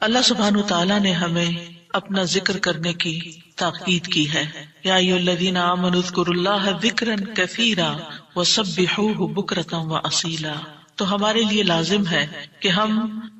اللہ سبحانہ تعالیٰ نے ہمیں اپنا ذکر کرنے کی تاکید کی ہے. یا ایھا الذین آمنوا اذکروا اللہ ذکرا کثیرا وسبحوہ بکرۃ واصیلا. تو ہمارے لیے لازم ہے کہ ہم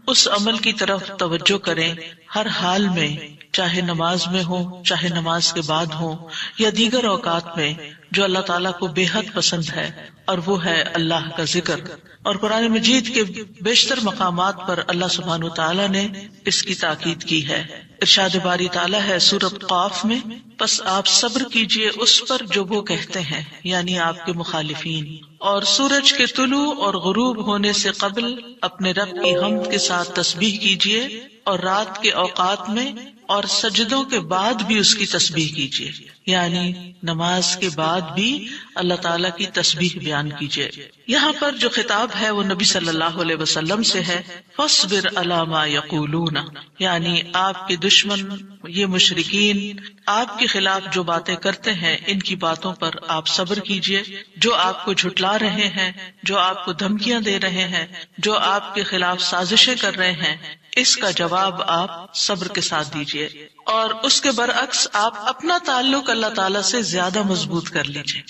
اس عمل کی طرف توجہ کریں ہر حال میں، چاہے نماز میں ہو، چاہے نماز کے بعد ہو، یا دیگر اوقات میں، جو اللہ تعالیٰ کو بے حد پسند ہے، اور وہ ہے اللہ کا ذکر. اور قرآن مجید کے بیشتر مقامات پر اللہ سبحانہ تعالیٰ نے اس کی تاکید کی ہے. ارشاد باری تعالیٰ ہے سورۃ قاف میں، پس آپ صبر کیجئے اس پر جو وہ کہتے ہیں، یعنی آپ کے مخالفین، اور سورج کے طلوع اور غروب ہونے سے قبل اپنے رب کی حمد کے ساتھ تسبیح کیجئے، اور رات کے اوقات میں اور سجدوں کے بعد بھی اس کی تسبیح کیجیے، یعنی نماز کے بعد بھی اللہ تعالیٰ کی تسبیح بیان کیجیے. یہاں پر جو خطاب ہے وہ نبی صلی اللہ علیہ وسلم سے ہے. فاصبر علی ما یقولون، یعنی آپ کے دشمن یہ مشرکین آپ کے خلاف جو باتیں کرتے ہیں ان کی باتوں پر آپ صبر کیجیے. جو آپ کو جھٹلا رہے ہیں، جو آپ کو دھمکیاں دے رہے ہیں، جو آپ کے خلاف سازشیں کر رہے ہیں، اس کا جواب آپ صبر کے ساتھ دیجیے. اور اس کے برعکس آپ اپنا تعلق اللہ تعالیٰ سے زیادہ مضبوط کر لیجیے.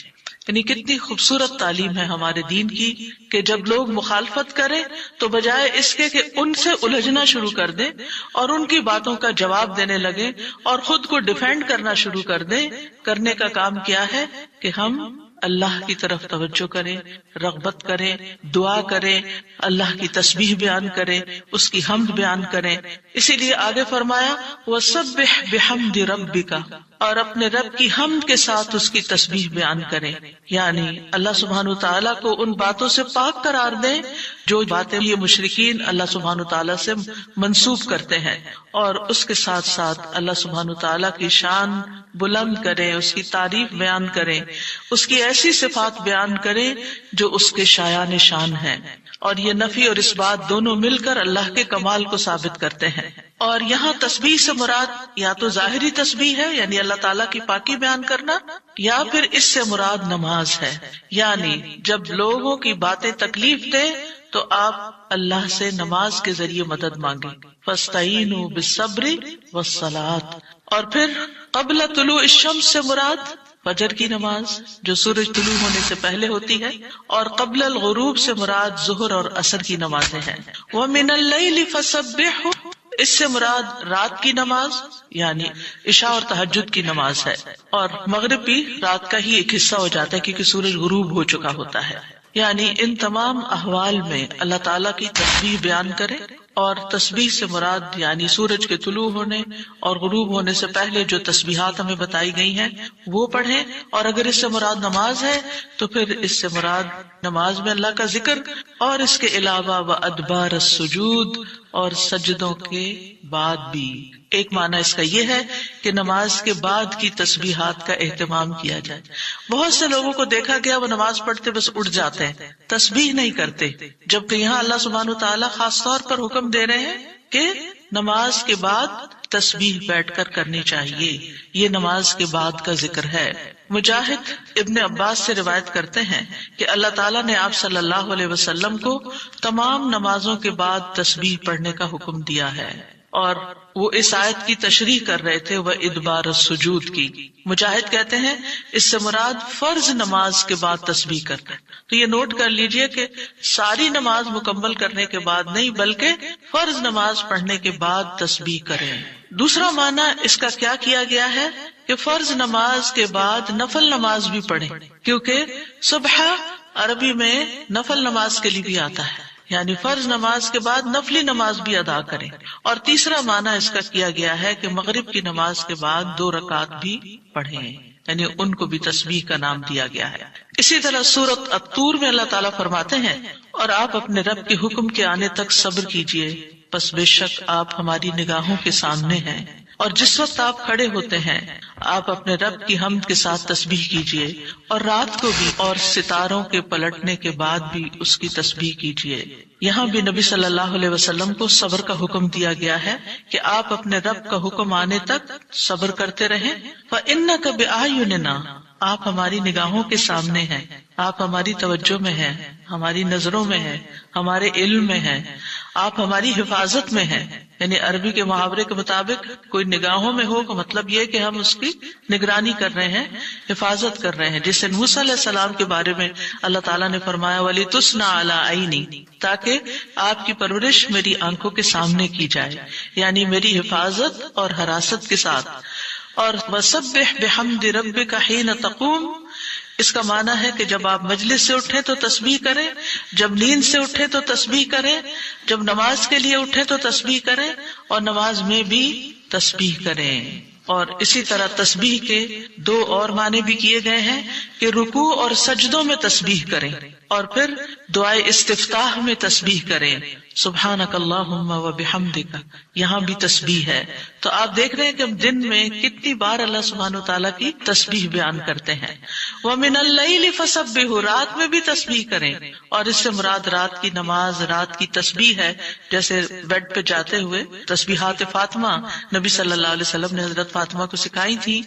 یعنی کتنی خوبصورت تعلیم ہے ہمارے دین کی کہ جب لوگ مخالفت کریں تو بجائے اس کے کہ ان سے الجھنا شروع کر دیں اور ان کی باتوں کا جواب دینے لگیں اور خود کو ڈیفینڈ کرنا شروع کر دیں، کرنے کا کام کیا ہے کہ ہم اللہ کی طرف توجہ کریں، رغبت کریں، دعا کریں، اللہ کی تسبیح بیان کریں، اس کی حمد بیان کریں. اسی لیے آگے فرمایا وَسَبِّحْ بِحَمْدِ رَبِّكَ، اور اپنے رب کی حمد کے ساتھ اس کی تسبیح بیان کریں. یعنی اللہ سبحانہ تعالیٰ کو ان باتوں سے پاک قرار دیں جو باتیں یہ مشرکین اللہ سبحانہ تعالیٰ سے منسوب کرتے ہیں، اور اس کے ساتھ ساتھ اللہ سبحانہ تعالیٰ کی شان بلند کریں، اس کی تعریف بیان کریں، اس کی ایسی صفات بیان کریں جو اس کے شایان شان ہیں. اور یہ نفی اور اس بات دونوں مل کر اللہ کے کمال کو ثابت کرتے ہیں. اور یہاں تسبیح سے مراد یا تو ظاہری تسبیح ہے، یعنی اللہ تعالیٰ کی پاکی بیان کرنا، یا پھر اس سے مراد نماز ہے. یعنی جب لوگوں کی باتیں تکلیف دے تو آپ اللہ سے نماز کے ذریعے مدد مانگیں. فاستعینوا بالصبر والصلاۃ. اور پھر قبل طلوع الشمس سے مراد فجر کی نماز جو سورج طلوع ہونے سے پہلے ہوتی ہے، اور قبل الغروب سے مراد ظہر اور عصر کی نمازیں ہیں. وَمِنَ اللَّيْلِ فَسَبِّحْهُ، اس سے مراد رات کی نماز یعنی عشاء اور تہجد کی نماز ہے. اور مغرب بھی رات کا ہی ایک حصہ ہو جاتا ہے کیونکہ سورج غروب ہو چکا ہوتا ہے. یعنی ان تمام احوال میں اللہ تعالیٰ کی تسبیح بیان کریں، اور تسبیح سے مراد یعنی سورج کے طلوع ہونے اور غروب ہونے سے پہلے جو تسبیحات ہمیں بتائی گئی ہیں وہ پڑھیں. اور اگر اس سے مراد نماز ہے تو پھر اس سے مراد نماز میں اللہ کا ذکر، اور اس کے علاوہ وَأَدْبَارَ السُّجُودِ، اور سجدوں کے بعد بھی. ایک معنی اس کا یہ ہے کہ نماز کے بعد کی تسبیحات کا اہتمام کیا جائے. بہت سے لوگوں کو دیکھا گیا وہ نماز پڑھتے بس اٹھ جاتے ہیں، تسبیح نہیں کرتے، جبکہ یہاں اللہ سبحانہ تعالیٰ خاص طور پر حکم دے رہے ہیں کہ نماز کے بعد تسبیح بیٹھ کر کرنی چاہیے. یہ نماز کے بعد کا ذکر ہے. مجاہد ابن عباس سے روایت کرتے ہیں کہ اللہ تعالیٰ نے آپ صلی اللہ علیہ وسلم کو تمام نمازوں کے بعد تسبیح پڑھنے کا حکم دیا ہے، اور وہ اس آیت کی تشریح کر رہے تھے وہ ادبار السجود کی. مجاہد کہتے ہیں اس سے مراد فرض نماز کے بعد تسبیح کرنا. تو یہ نوٹ کر لیجئے کہ ساری نماز مکمل کرنے کے بعد نہیں بلکہ فرض نماز پڑھنے کے بعد تسبیح کریں. دوسرا معنی اس کا کیا کیا گیا ہے کہ فرض نماز کے بعد نفل نماز بھی پڑھیں، کیونکہ صبح عربی میں نفل نماز کے لیے بھی آتا ہے، یعنی فرض نماز کے بعد نفلی نماز بھی ادا کریں. اور تیسرا معنی اس کا کیا گیا ہے کہ مغرب کی نماز کے بعد 2 رکعت بھی پڑھیں، یعنی ان کو بھی تسبیح کا نام دیا گیا ہے. اسی طرح سورۃ الطور میں اللہ تعالیٰ فرماتے ہیں اور آپ اپنے رب کے حکم کے آنے تک صبر کیجئے، پس بے شک آپ ہماری نگاہوں کے سامنے ہیں. اور جس وقت آپ کھڑے ہوتے ہیں آپ اپنے رب کی حمد کے ساتھ تسبیح کیجئے، اور رات کو بھی اور ستاروں کے پلٹنے کے بعد بھی اس کی تسبیح کیجئے. یہاں بھی نبی صلی اللہ علیہ وسلم کو صبر کا حکم دیا گیا ہے کہ آپ اپنے رب کا حکم آنے تک صبر کرتے رہیں. فَإِنَّكَ بِأَعْيُنِنَا، آپ ہماری نگاہوں کے سامنے ہیں، آپ ہماری توجہ میں ہیں، ہماری نظروں میں ہیں، ہمارے علم میں ہیں، آپ ہماری حفاظت میں ہیں. یعنی عربی کے محاورے کے مطابق کوئی نگاہوں میں ہو کا مطلب یہ کہ ہم اس کی نگرانی کر رہے ہیں، حفاظت کر رہے ہیں. جس سے موسیٰ علیہ السلام کے بارے میں اللہ تعالیٰ نے فرمایا وَلِتُسْنَ عَلَىٰ عَيْنِي، تاکہ آپ کی پرورش میری آنکھوں کے سامنے کی جائے، یعنی میری حفاظت اور حراست کے ساتھ. اور وَسَبِّحْ بِحَمْدِ رَبِّكَ حِينَ تَقُومُ، اس کا معنی ہے کہ جب آپ مجلس سے اٹھیں تو تسبیح کریں، جب نیند سے اٹھیں تو تسبیح کریں، جب نماز کے لیے اٹھیں تو تسبیح کریں، اور نماز میں بھی تسبیح کریں. اور اسی طرح تسبیح کے دو اور معنی بھی کیے گئے ہیں کہ رکوع اور سجدوں میں تسبیح کریں، اور پھر دعائے استفتاح میں تسبیح کریں، سبحانک اللہم و بحمدک، یہاں بھی تسبیح ہے. تو آپ دیکھ رہے ہیں کہ ہم دن میں کتنی بار اللہ سبحانہ و تعالیٰ کی تسبیح بیان کرتے ہیں. وَمِنَ اللَّيْلِ فَسَبِّحْهُ، رات میں بھی تسبیح کریں، اور اس سے مراد رات کی نماز، رات کی تسبیح ہے. جیسے بیڈ پہ جاتے ہوئے تسبیحات فاطمہ نبی صلی اللہ علیہ وسلم نے حضرت فاطمہ کو سکھائی تھی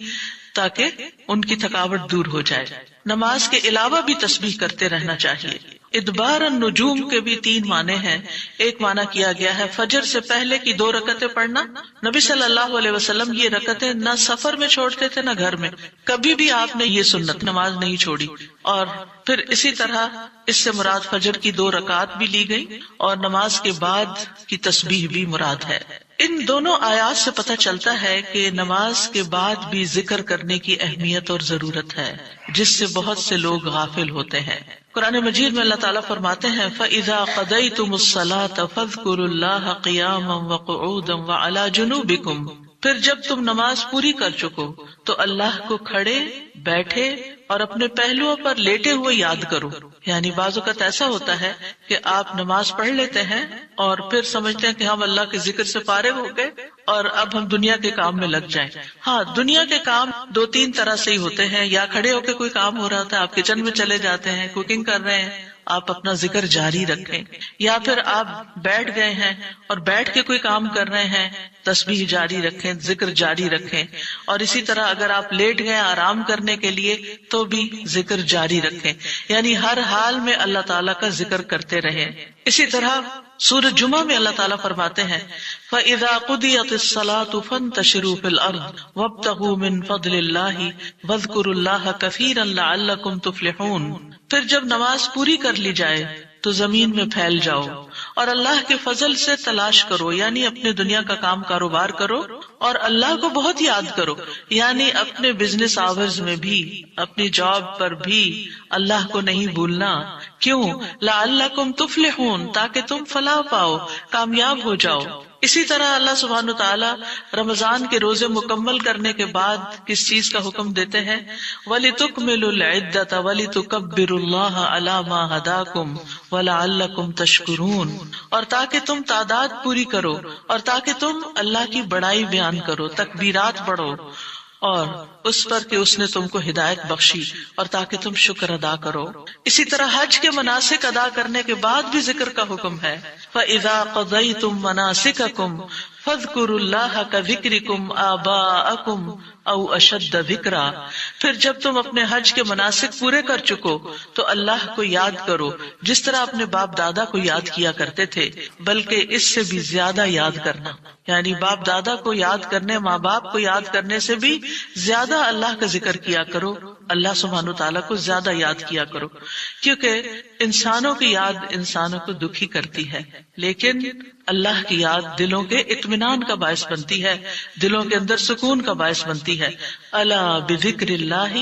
تاکہ ان کی تھکاوٹ دور ہو جائے. نماز کے علاوہ بھی تسبیح کرتے رہنا چاہیے. ادبار النجوم کے بھی 3 معنی ہیں. ایک معنی کیا گیا ہے فجر سے پہلے کی 2 رکعتیں پڑھنا. نبی صلی اللہ علیہ وسلم یہ رکعتیں نہ سفر میں چھوڑتے تھے نہ گھر میں، کبھی بھی آپ نے یہ سنت نماز نہیں چھوڑی. اور پھر اسی طرح اس سے مراد فجر کی 2 رکعات بھی لی گئی، اور نماز کے بعد کی تسبیح بھی مراد ہے. ان دونوں آیات سے پتہ چلتا ہے کہ نماز کے بعد بھی ذکر کرنے کی اہمیت اور ضرورت ہے، جس سے بہت سے لوگ غافل ہوتے ہیں. قرآن مجید میں اللہ تعالیٰ فرماتے ہیں فَإِذَا قَضَيْتُمُ الصَّلَاةَ فَاذْكُرُوا اللَّهَ قِيَامًا وَقُعُودًا وَعَلَى جُنُوبِكُمْ، پھر جب تم نماز پوری کر چکو تو اللہ کو کھڑے، بیٹھے اور اپنے پہلوؤں پر لیٹے ہوئے یاد کرو. یعنی بعض اوقات ایسا ہوتا ہے کہ آپ نماز پڑھ لیتے ہیں اور پھر سمجھتے ہیں کہ ہم اللہ کے ذکر سے فارغ ہو گئے اور اب ہم دنیا کے کام میں لگ جائیں. ہاں، دنیا کے کام 2-3 طرح سے ہی ہوتے ہیں. یا کھڑے ہو کے کوئی کام ہو رہا ہوتا ہے، آپ کچن میں چلے جاتے ہیں، کوکنگ کر رہے ہیں، آپ اپنا ذکر جاری رکھیں. یا پھر آپ بیٹھ گئے ہیں اور بیٹھ کے کوئی کام کر رہے ہیں، تسبیح جاری رکھیں، ذکر جاری رکھیں. اور اسی طرح اگر آپ لیٹ گئے آرام کرنے کے لیے تو بھی ذکر جاری رکھیں. یعنی ہر حال میں اللہ تعالیٰ کا ذکر کرتے رہیں. اسی طرح سورہ جمعہ میں اللہ تعالیٰ فرماتے ہیں فَإِذَا قُضِيَتِ الصَّلَاةُ فَانتَشِرُوا فِي الْأَرْضِ وَابْتَغُوا مِن فَضْلِ اللَّهِ وَاذْكُرُوا اللَّهَ كَثِيرًا لَعَلَّكُمْ تُفْلِحُونَ. پھر جب نماز پوری کر لی جائے تو زمین میں پھیل جاؤ اور اللہ کے فضل سے تلاش کرو، یعنی اپنے دنیا کا کام کاروبار کرو اور اللہ کو بہت یاد کرو. یعنی اپنے بزنس آورز میں بھی، اپنی جاب پر بھی اللہ کو نہیں بھولنا. کیوں؟ لعلکم تفلحون، تاکہ تم فلاح پاؤ، کامیاب ہو جاؤ. اسی طرح اللہ سبحانہ وتعالی رمضان کے روزے مکمل کرنے کے بعد کس چیز کا حکم دیتے ہیں؟ وَلِتُكْمِلُوا الْعِدَّةَ وَلِتُكَبِّرُوا اللَّهَ عَلَى مَا هَدَاكُمْ وَلَعَلَّكُمْ تَشْكُرُونَ. اور تاکہ تم تعداد پوری کرو اور تاکہ تم اللہ کی بڑائی بیان کرو، تکبیرات پڑھو، اور اس پر کہ اس نے تم کو ہدایت بخشی، اور تاکہ تم شکر ادا کرو. اسی طرح حج کے مناسک ادا کرنے کے بعد بھی ذکر کا حکم ہے. فَإِذَا قَضَيْتُم مَّنَاسِكَكُمْ فَاذْكُرُوا اللَّهَ كَذِكْرِكُمْ آبَاءَكُمْ او اشد ذکرا. پھر جب تم اپنے حج کے مناسک پورے کر چکو تو اللہ کو یاد کرو جس طرح اپنے باپ دادا کو یاد کیا کرتے تھے، بلکہ اس سے بھی زیادہ یاد کرنا. یعنی باپ دادا کو یاد کرنے، ماں باپ کو یاد کرنے سے بھی زیادہ اللہ کا ذکر کیا کرو، اللہ سبحانہ تعالیٰ کو زیادہ یاد کیا کرو. کیونکہ انسانوں کی یاد انسانوں کو دکھی کرتی ہے، لیکن اللہ کی یاد دلوں کے اطمینان کا باعث بنتی ہے، دلوں کے اندر سکون کا باعث بنتی ہے. الا بذکر اللہ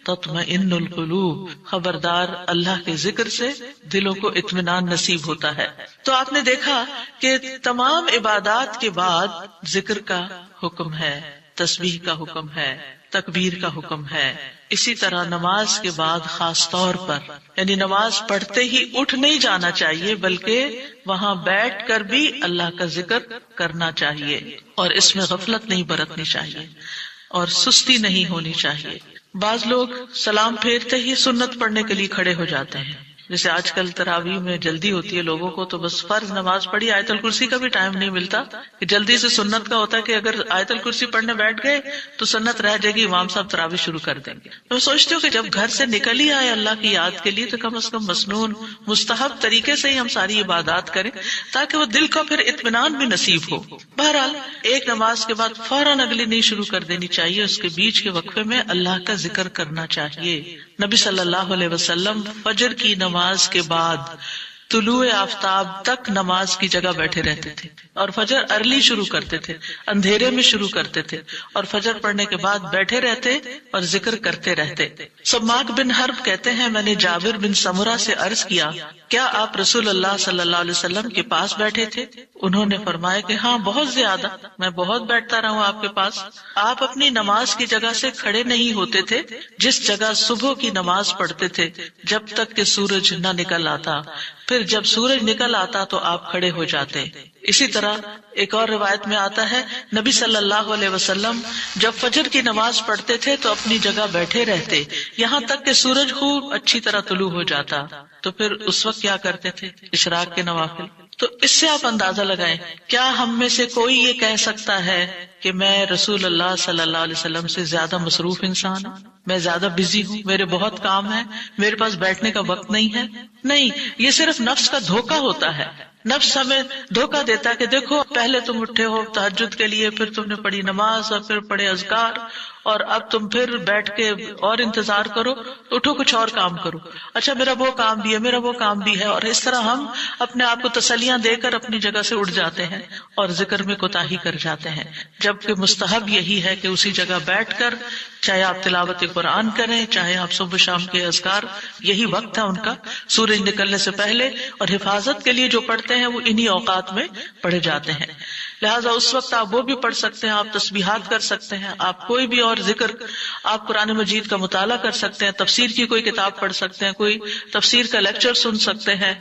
تطمئن القلوب، خبردار اللہ کے ذکر سے دلوں کو اطمینان نصیب ہوتا ہے. تو آپ نے دیکھا کہ تمام عبادات کے بعد ذکر کا حکم ہے، تسبیح کا حکم ہے، تکبیر کا حکم ہے. اسی طرح نماز کے بعد خاص طور پر، یعنی نماز پڑھتے ہی اٹھ نہیں جانا چاہیے، بلکہ وہاں بیٹھ کر بھی اللہ کا ذکر کرنا چاہیے، اور اس میں غفلت نہیں برتنی چاہیے اور سستی نہیں ہونی چاہیے. بعض لوگ سلام پھیرتے ہی سنت پڑھنے کے لیے کھڑے ہو جاتے ہیں، جیسے آج کل تراویح میں جلدی ہوتی ہے لوگوں کو، تو بس فرض نماز پڑھی، آیت الکرسی کا بھی ٹائم نہیں ملتا کہ جلدی سے سنت کا ہوتا ہے کہ اگر آیت الکرسی پڑھنے بیٹھ گئے تو سنت رہ جائے گی، امام صاحب تراویح شروع کر دیں گے۔ میں سوچتی ہوں کہ جب گھر سے نکل ہی آئے اللہ کی یاد کے لیے تو کم از کم مسنون مستحب طریقے سے ہی ہم ساری عبادات کریں تاکہ وہ دل کو پھر اطمینان بھی نصیب ہو۔ بہرحال ایک نماز کے بعد فوراً اگلی نہیں شروع کر دینی چاہیے، اس کے بیچ کے وقفے میں اللہ کا ذکر کرنا چاہیے۔ نبی صلی اللہ علیہ وسلم فجر کی نماز کے بعد طلوع آفتاب تک نماز کی جگہ بیٹھے رہتے تھے، اور فجر ارلی شروع کرتے تھے، اندھیرے میں شروع کرتے تھے، اور فجر پڑھنے کے بعد بیٹھے رہتے اور ذکر کرتے رہتے۔ سماک بن حرب کہتے ہیں میں نے جابر بن سمرہ سے عرض کیا کیا آپ رسول اللہ صلی اللہ علیہ وسلم کے پاس بیٹھے تھے؟ انہوں نے فرمایا کہ ہاں بہت زیادہ، میں بہت بیٹھتا رہا ہوں آپ کے پاس۔ آپ اپنی نماز کی جگہ سے کھڑے نہیں ہوتے تھے جس جگہ صبح کی نماز پڑھتے تھے جب تک کہ سورج نہ نکل آتا، پھر جب سورج نکل آتا تو آپ کھڑے ہو جاتے۔ اسی طرح ایک اور روایت میں آتا ہے نبی صلی اللہ علیہ وسلم جب فجر کی نماز پڑھتے تھے تو اپنی جگہ بیٹھے رہتے یہاں تک کہ سورج خوب اچھی طرح طلوع ہو جاتا، تو پھر اس وقت کیا کرتے تھے؟ اشراق کے نوافل۔ تو اس سے آپ اندازہ لگائیں، کیا ہم میں سے کوئی یہ کہہ سکتا ہے کہ میں رسول اللہ صلی اللہ علیہ وسلم سے زیادہ مصروف انسان ہوں، میں زیادہ بزی ہوں، میرے بہت کام ہے، میرے پاس بیٹھنے کا وقت نہیں ہے؟ نہیں، یہ صرف نفس کا دھوکہ ہوتا ہے۔ نفس ہمیں دھوکہ دیتا ہے کہ دیکھو پہلے تم اٹھے ہو تہجد کے لیے، پھر تم نے پڑھی نماز اور پھر پڑھے اذکار، اور اب تم پھر بیٹھ کے اور انتظار کرو، اٹھو کچھ اور کام کرو، اچھا میرا وہ کام بھی ہے، میرا وہ کام بھی ہے، اور اس طرح ہم اپنے آپ کو تسلیاں دے کر اپنی جگہ سے اٹھ جاتے ہیں اور ذکر میں کوتاہی کر جاتے ہیں، جبکہ مستحب یہی ہے کہ اسی جگہ بیٹھ کر چاہے آپ تلاوت قرآن کریں، چاہے آپ صبح شام کے اذکار، یہی وقت ہے ان کا سورج نکلنے سے پہلے، اور حفاظت کے لیے جو پڑھتے ہیں وہ انہی اوقات میں پڑھے جاتے ہیں۔ لہٰذا اس وقت آپ وہ بھی پڑھ سکتے ہیں، آپ تسبیحات کر سکتے ہیں، آپ کوئی بھی اور ذکر، آپ قرآن مجید کا مطالعہ کر سکتے ہیں، تفسیر کی کوئی کتاب پڑھ سکتے ہیں، کوئی تفسیر کا لیکچر سن سکتے ہیں،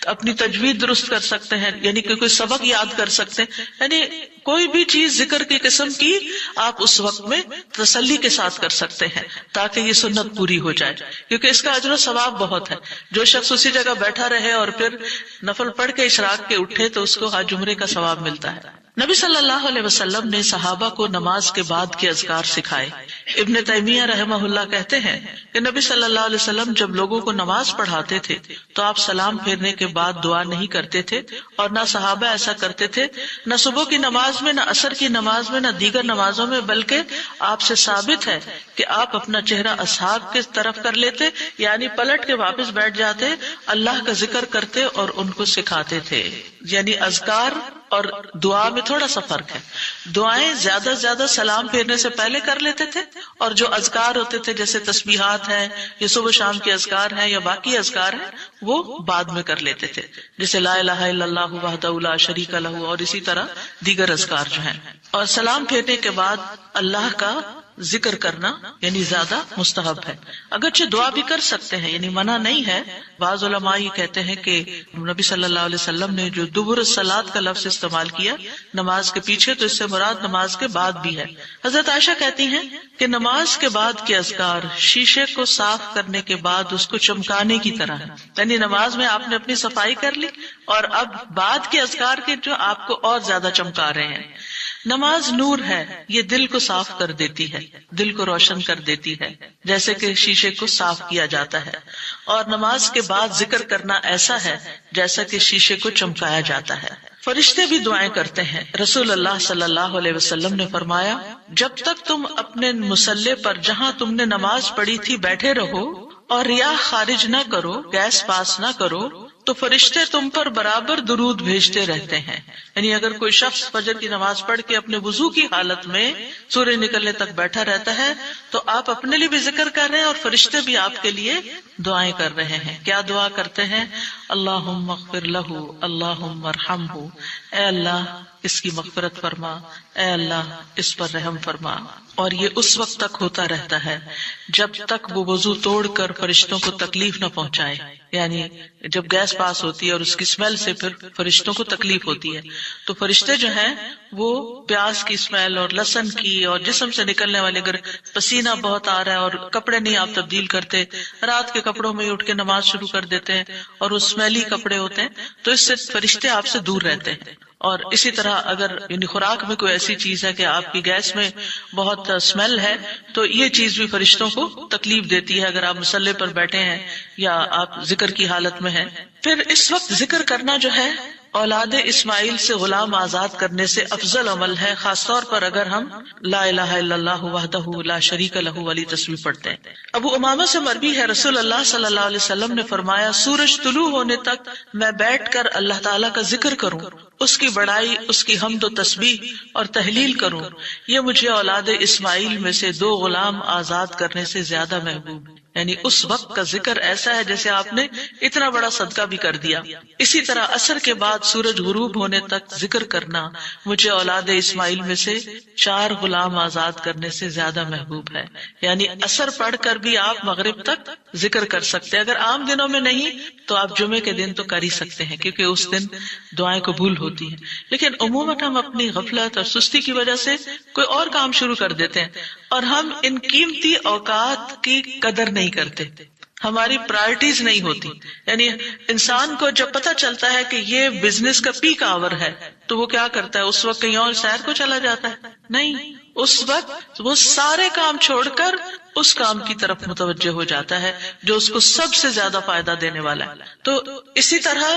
اپنی تجوید درست کر سکتے ہیں، یعنی کہ کوئی سبق یاد کر سکتے ہیں، یعنی کوئی بھی چیز ذکر کی قسم کی آپ اس وقت میں تسلی کے ساتھ کر سکتے ہیں تاکہ یہ سنت پوری ہو جائے، کیونکہ اس کا اجر و ثواب بہت ہے۔ جو شخص اسی جگہ بیٹھا رہے اور پھر نفل پڑھ کے اشراق کے اٹھے تو اس کو حج عمرے کا ثواب ملتا ہے۔ نبی صلی اللہ علیہ وسلم نے صحابہ کو نماز کے بعد کے اذکار سکھائے۔ ابن تیمیہ رحمہ اللہ کہتے ہیں کہ نبی صلی اللہ علیہ وسلم جب لوگوں کو نماز پڑھاتے تھے تو آپ سلام پھیرنے کے بعد دعا نہیں کرتے تھے، اور نہ صحابہ ایسا کرتے تھے، نہ صبح کی نماز میں، نہ عصر کی نماز میں، نہ دیگر نمازوں میں، بلکہ آپ سے ثابت ہے کہ آپ اپنا چہرہ اصحاب کی طرف کر لیتے، یعنی پلٹ کے واپس بیٹھ جاتے، اللہ کا ذکر کرتے اور ان کو سکھاتے تھے۔ یعنی اذکار اور دعا میں تھوڑا سا فرق ہے، دعائیں زیادہ سے زیادہ سلام پھیرنے سے پہلے کر لیتے تھے، اور جو اذکار ہوتے تھے جیسے تسبیحات ہیں یا صبح شام کے اذکار ہیں یا باقی اذکار ہیں وہ بعد میں کر لیتے تھے، جیسے لا الہ الا اللہ وحدہ لا شریک لہ، اور اسی طرح دیگر اذکار جو ہیں۔ اور سلام پھیرنے کے بعد اللہ کا ذکر کرنا یعنی زیادہ مستحب ہے، اگرچہ دعا بھی کر سکتے ہیں، یعنی منع نہیں ہے۔ بعض علماء یہ کہتے ہیں کہ نبی صلی اللہ علیہ وسلم نے جو دبر الصلاۃ کا لفظ استعمال کیا نماز کے پیچھے، تو اس سے مراد نماز کے بعد بھی ہے۔ حضرت عائشہ کہتی ہیں کہ نماز کے بعد کے اذکار شیشے کو صاف کرنے کے بعد اس کو چمکانے کی طرح ہے، یعنی نماز میں آپ نے اپنی صفائی کر لی اور اب بعد کے اذکار کے جو آپ کو اور زیادہ چمکا رہے ہیں۔ نماز نور ہے، یہ دل کو صاف کر دیتی ہے، دل کو روشن کر دیتی ہے، جیسے کہ شیشے کو صاف کیا جاتا ہے، اور نماز کے بعد ذکر کرنا ایسا ہے جیسا کہ شیشے کو چمکایا جاتا ہے۔ فرشتے بھی دعائیں کرتے ہیں۔ رسول اللہ صلی اللہ علیہ وسلم نے فرمایا جب تک تم اپنے مصلی پر جہاں تم نے نماز پڑھی تھی بیٹھے رہو اور ریاح خارج نہ کرو، گیس پاس نہ کرو، تو فرشتے تم پر برابر درود بھیجتے رہتے ہیں۔ یعنی اگر کوئی شخص فجر کی نماز پڑھ کے اپنے وضو کی حالت میں سورج نکلنے تک بیٹھا رہتا ہے تو آپ اپنے لیے بھی ذکر کر رہے ہیں اور فرشتے بھی آپ کے لیے دعائیں کر رہے ہیں۔ کیا دعا کرتے ہیں؟ اللہم اغفر لہ، اللہم ارحمہ، اے اللہ اس کی مغفرت فرما، اے اللہ اس پر رحم فرما۔ اور یہ اس وقت تک ہوتا رہتا ہے جب تک وہ وضو توڑ کر فرشتوں کو تکلیف نہ پہنچائے، یعنی جب گیس پاس ہوتی ہے اور اس کی اسمیل سے پھر فرشتوں کو تکلیف ہوتی ہے تو فرشتے جو ہیں وہ پیاز کی اسمیل اور لہسن کی اور جسم سے نکلنے والے، اگر پسینہ بہت آ رہا ہے اور کپڑے نہیں آپ تبدیل کرتے، رات کے کپڑوں میں اٹھ کے نماز شروع کر دیتے ہیں اور وہ اسمیلی کپڑے ہوتے ہیں، تو اس سے فرشتے آپ سے دور رہتے ہیں. اور اسی طرح اگر یعنی خوراک میں کوئی ایسی چیز ہے کہ آپ کی گیس میں بہت اسمیل ہے، تو یہ چیز بھی فرشتوں کو تکلیف دیتی ہے اگر آپ مصلی پر بیٹھے ہیں یا آپ ذکر کی حالت میں ہیں. پھر اس وقت ذکر کرنا جو ہے اولاد اسماعیل سے غلام آزاد کرنے سے افضل عمل ہے، خاص طور پر اگر ہم لا الہ الا اللہ وحدہ لا شریک لہ والی تسبیح پڑھتے ہیں. ابو امامہ سے مروی ہے رسول اللہ صلی اللہ علیہ وسلم نے فرمایا، سورج طلوع ہونے تک میں بیٹھ کر اللہ تعالیٰ کا ذکر کروں، اس کی بڑائی، اس کی حمد و تسبیح اور تحلیل کروں، یہ مجھے اولاد اسماعیل میں سے 2 غلام آزاد کرنے سے زیادہ محبوب ہے. یعنی اس وقت کا ذکر ایسا ہے جیسے آپ نے اتنا بڑا صدقہ بھی کر دیا. اسی طرح عصر کے بعد سورج غروب ہونے تک ذکر کرنا مجھے اولاد اسماعیل میں سے 4 غلام آزاد کرنے سے زیادہ محبوب ہے. یعنی عصر پڑھ کر بھی آپ مغرب تک ذکر کر سکتے ہیں. اگر عام دنوں میں نہیں تو آپ جمعے کے دن تو کر ہی سکتے ہیں، کیونکہ اس دن دعائیں قبول ہوتی ہیں. لیکن عموماً ہم اپنی غفلت اور سستی کی وجہ سے کوئی اور کام شروع کر دیتے ہیں اور ہم ان قیمتی اوقات کی قدر نہیں کرتے، ہماری پرائرٹیز نہیں ہوتی. یعنی انسان کو جب پتہ چلتا ہے کہ یہ بزنس کا پیک آور ہے تو وہ کیا کرتا ہے؟ اس وقت کہیں اور سیر کو چلا جاتا ہے؟ نہیں، اس وقت وہ سارے کام چھوڑ کر اس کام کی طرف متوجہ ہو جاتا ہے جو اس کو سب سے زیادہ فائدہ دینے والا ہے. تو اسی طرح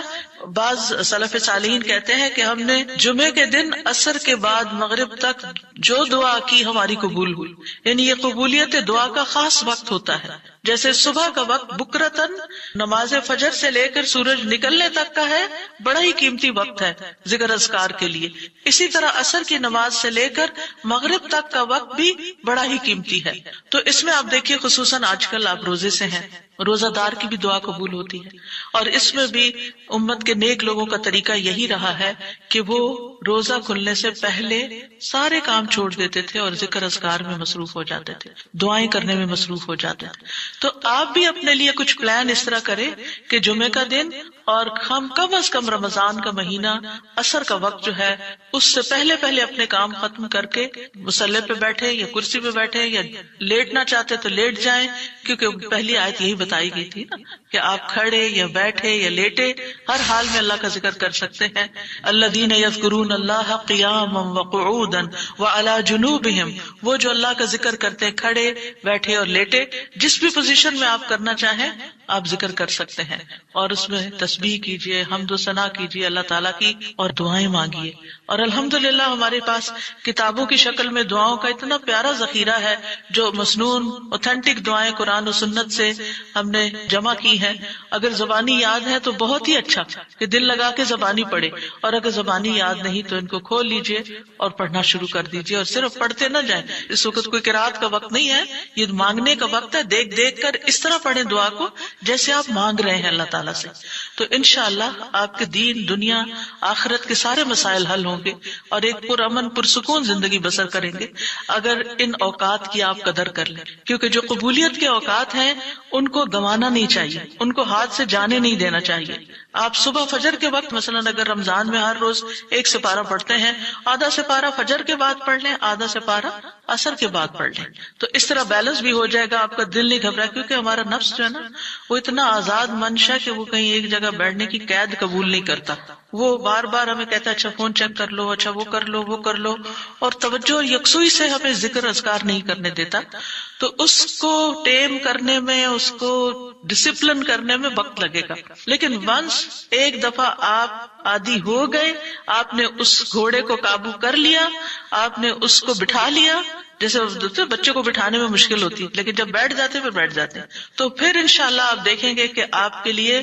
بعض سلف صالحین کہتے ہیں کہ ہم نے جمعے کے دن عصر کے بعد مغرب تک جو دعا کی ہماری قبول ہوئی. یعنی یہ قبولیت دعا کا خاص وقت ہوتا ہے. جیسے صبح کا وقت بکرتن نماز فجر سے لے کر سورج نکلنے تک کا ہے، بڑا ہی قیمتی وقت ہے ذکر اذکار کے لیے. اسی طرح عصر کی نماز سے لے کر مغرب تک کا وقت بھی بڑا ہی قیمتی ہے. تو اس میں آپ دیکھیے خصوصاً آج کل آپ روزے سے ہیں، روزہ دار کی بھی دعا قبول ہوتی ہے. اور اس میں بھی امت کے نیک لوگوں کا طریقہ یہی رہا ہے کہ وہ روزہ کھلنے سے پہلے سارے کام چھوڑ دیتے تھے اور ذکر اذکار میں مصروف ہو جاتے تھے، دعائیں کرنے میں مصروف ہو جاتے تھے. تو آپ بھی اپنے لیے کچھ پلان اس طرح کریں کہ جمعے کا دن اور ہم کم از کم رمضان کا مہینہ عصر کا وقت جو ہے اس سے پہلے اپنے کام ختم کر کے مصلی پہ بیٹھے یا کرسی پہ بیٹھے، یا لیٹنا چاہتے تو لیٹ جائیں، کیونکہ پہلی آیت یہی بتائی گئی تھی نا کہ آپ کھڑے یا بیٹھے یا لیٹے ہر حال میں اللہ کا ذکر کر سکتے ہیں. الذین یذکرون اللہ قیاما وقعودا وعلی جنوبہم، وہ جو اللہ کا ذکر کرتے ہیں کھڑے، بیٹھے اور لیٹے، جس بھی پوزیشن میں آپ کرنا چاہیں آپ ذکر کر سکتے ہیں. اور اس میں تسبیح کیجئے، حمد و ثنا کیجئے اللہ تعالیٰ کی، اور دعائیں مانگیے. اور الحمدللہ ہمارے پاس کتابوں کی شکل میں دعاؤں کا اتنا پیارا ذخیرہ ہے جو مسنون اوتھینٹک دعائیں قرآن و سنت سے ہم نے جمع کی ہیں. اگر زبانی یاد ہے تو بہت ہی اچھا کہ دل لگا کے زبانی پڑھے، اور اگر زبانی یاد نہیں تو ان کو کھول لیجئے اور پڑھنا شروع کر دیجئے. اور صرف پڑھتے نہ جائیں، اس وقت کوئی قرات کا وقت نہیں ہے، یہ مانگنے کا وقت ہے. دیکھ دیکھ کر اس طرح پڑھیں دعا کو جیسے آپ مانگ رہے ہیں اللہ تعالیٰ سے. تو انشاءاللہ آپ کے دین، دنیا، آخرت کے سارے مسائل حل ہوں گے اور ایک پرامن پرسکون زندگی بسر کریں گے اگر ان اوقات کی آپ قدر کر لیں. کیونکہ جو قبولیت کے اوقات ہیں ان کو گنوانا نہیں چاہیے، ان کو ہاتھ سے جانے نہیں دینا چاہیے. آپ صبح فجر کے وقت مثلا اگر رمضان میں ہر روز 1 سپارہ پڑھتے ہیں، آدھا سپارہ فجر کے بعد پڑھ لیں، آدھا سپارہ عصر کے بعد پڑھ لیں. تو اس طرح بیلنس بھی ہو جائے گا، آپ کا دل نہیں گھبرا. کیونکہ ہمارا نفس جو ہے نا وہ اتنا آزاد منشا کہ وہ کہیں ایک جگہ بیٹھنے کی قید قبول نہیں کرتا. وہ بار بار ہمیں کہتا ہے اچھا فون چیک کر لو، اچھا وہ کر لو، وہ کر لو، اور توجہ اور یکسوئی سے ہمیں ذکر اذکار نہیں کرنے دیتا. تو اس کو ٹیم کرنے میں، اس کو ڈسپلن کرنے میں وقت لگے گا. لیکن ونس ایک دفعہ آپ عادی ہو گئے، آپ نے اس گھوڑے کو قابو کر لیا، آپ نے اس کو بٹھا لیا. جیسے بچے کو بٹھانے میں مشکل ہوتی ہے لیکن جب بیٹھ جاتے پھر بیٹھ جاتے ہیں. تو پھر انشاءاللہ آپ دیکھیں گے کہ آپ کے لیے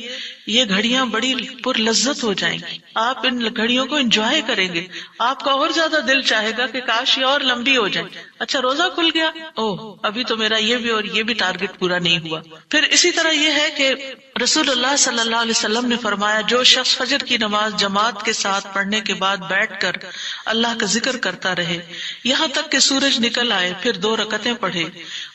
یہ گھڑیاں بڑی پر لذت ہو جائیں گی. آپ ان گھڑیوں کو انجوائے کریں گے. آپ کا اور زیادہ دل چاہے گا کہ کاش یہ اور لمبی ہو جائے. اچھا روزہ کھل گیا، ابھی تو میرا یہ بھی اور یہ بھی ٹارگٹ پورا نہیں ہوا. پھر اسی طرح یہ ہے کہ رسول اللہ صلی اللہ علیہ وسلم نے فرمایا جو شخص فجر کی نماز جماعت کے ساتھ پڑھنے کے بعد بیٹھ کر اللہ کا ذکر کرتا رہے یہاں تک کہ سورج نکل آئے، پھر 2 رکعتیں پڑھے،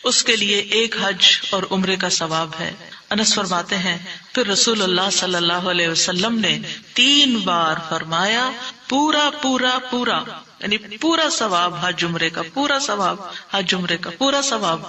اس کے لیے 1 حج اور عمرے کا ثواب ہے. انس فرماتے ہیں پھر رسول اللہ صلی اللہ علیہ وسلم نے 3 بار فرمایا پورا پورا پورا، یعنی پورا ثواب حج عمرے کا، پورا ثواب حج عمرے کا، پورا ثواب.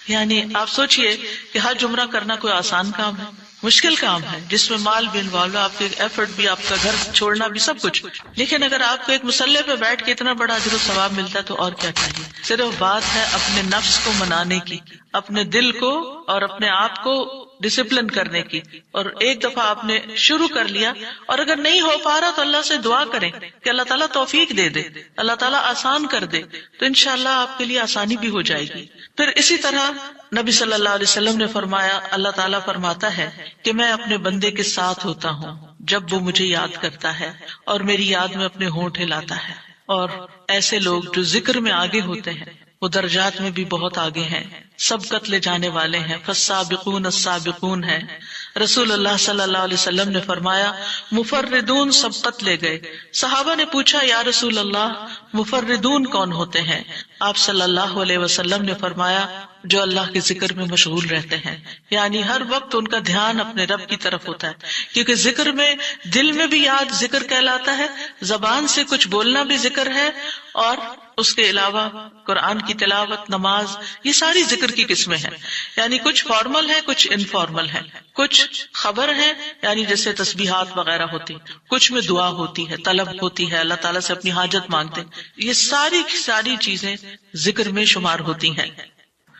یعنی آپ سوچئے کہ حج عمرہ کرنا کوئی آسان کام ہے؟ مشکل کام ہے، جس میں مال بھی انوالو ہے، آپ کے ایفرٹ بھی، آپ کا گھر چھوڑنا بھی، سب کچھ. لیکن اگر آپ کو ایک مسلح پہ بیٹھ کے اتنا بڑا اجر و ثواب ملتا ہے تو اور کیا چاہیے. صرف بات ہے اپنے نفس کو منانے کی، اپنے دل کو اور اپنے آپ کو ڈسپلن کرنے کی. اور ایک دفعہ آپ نے شروع کر لیا، اور اگر نہیں ہو پا رہا تو اللہ سے دعا کریں کہ اللہ تعالیٰ توفیق دے دے، اللہ تعالیٰ آسان کر دے، تو انشاءاللہ آپ کے لیے آسانی بھی ہو جائے گی. پھر اسی طرح نبی صلی اللہ علیہ وسلم نے فرمایا، اللہ تعالیٰ فرماتا ہے کہ میں اپنے بندے کے ساتھ ہوتا ہوں جب وہ مجھے یاد کرتا ہے اور میری یاد میں اپنے ہونٹ ہلاتا ہے. اور ایسے لوگ جو ذکر میں آگے ہوتے ہیں وہ درجات میں بھی بہت آگے ہیں، سبقت لے جانے والے ہیں، فالسابقون السابقون ہیں. رسول اللہ صلی اللہ علیہ وسلم نے فرمایا مفردون سبقت لے گئے. صحابہ نے پوچھا یا رسول اللہ مفردون کون ہوتے ہیں؟ آپ صلی اللہ علیہ وسلم نے فرمایا جو اللہ کے ذکر میں مشغول رہتے ہیں، یعنی ہر وقت ان کا دھیان اپنے رب کی طرف ہوتا ہے، کیونکہ ذکر میں دل میں بھی یاد ذکر کہلاتا ہے، زبان سے کچھ بولنا بھی ذکر ہے، اور اس کے علاوہ قرآن کی تلاوت، نماز، یہ ساری ذکر کی قسمیں ہیں. یعنی کچھ فارمل ہے، کچھ انفارمل ہے، کچھ خبر ہے یعنی جیسے تسبیحات وغیرہ ہوتی، کچھ میں دعا ہوتی ہے، طلب ہوتی ہے، اللہ تعالیٰ سے اپنی حاجت مانگتے ہیں. یہ ساری چیزیں ذکر میں شمار ہوتی ہیں.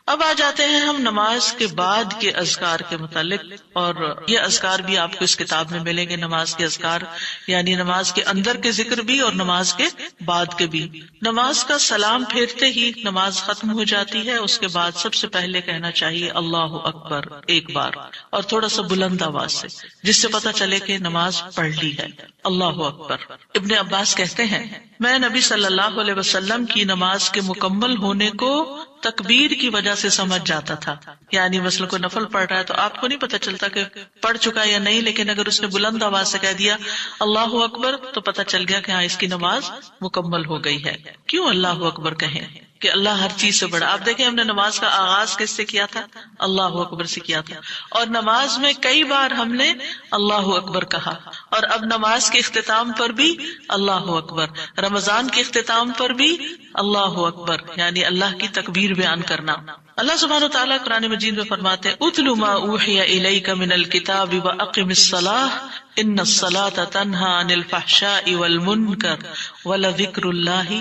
اب آ جاتے ہیں ہم نماز کے بعد کے اذکار کے متعلق، اور یہ اذکار بھی آپ کو اس کتاب میں ملیں گے. نماز کے اذکار یعنی نماز کے اندر کے ذکر بھی اور نماز کے بعد کے بھی. نماز کا سلام پھیرتے ہی نماز ختم ہو جاتی ہے، اس کے بعد سب سے پہلے کہنا چاہیے اللہ اکبر ایک بار، اور تھوڑا سا بلند آواز سے، جس سے پتا چلے کہ نماز پڑھ لی ہے. اللہ اکبر. ابن عباس کہتے ہیں میں نبی صلی اللہ علیہ وسلم کی نماز کے مکمل ہونے کو تکبیر کی وجہ سے سمجھ جاتا تھا. یعنی مثلا کوئی نفل پڑھ رہا ہے تو آپ کو نہیں پتا چلتا کہ پڑھ چکا یا نہیں، لیکن اگر اس نے بلند آواز سے کہہ دیا اللہ اکبر تو پتا چل گیا کہ ہاں اس کی نماز مکمل ہو گئی ہے. کیوں اللہ اکبر کہیں؟ کہ اللہ ہر چیز سے بڑا. آپ دیکھیں ہم نے نماز کا آغاز کس سے کیا تھا؟ اللہ اکبر سے کیا تھا، اور نماز میں کئی بار ہم نے اللہ اکبر کہا، اور اب نماز کے اختتام پر بھی اللہ اکبر، رمضان کے اختتام پر بھی اللہ اکبر، یعنی اللہ کی تکبیر بیان کرنا. اللہ سبحانہ وتعالیٰ قرآن مجید میں فرماتے ہیں اتل ما اوحی الیک من الکتاب واقم الصلاۃ ان الصلاۃ تنہی عن الفحشاء والمنکر ولذکر اللہ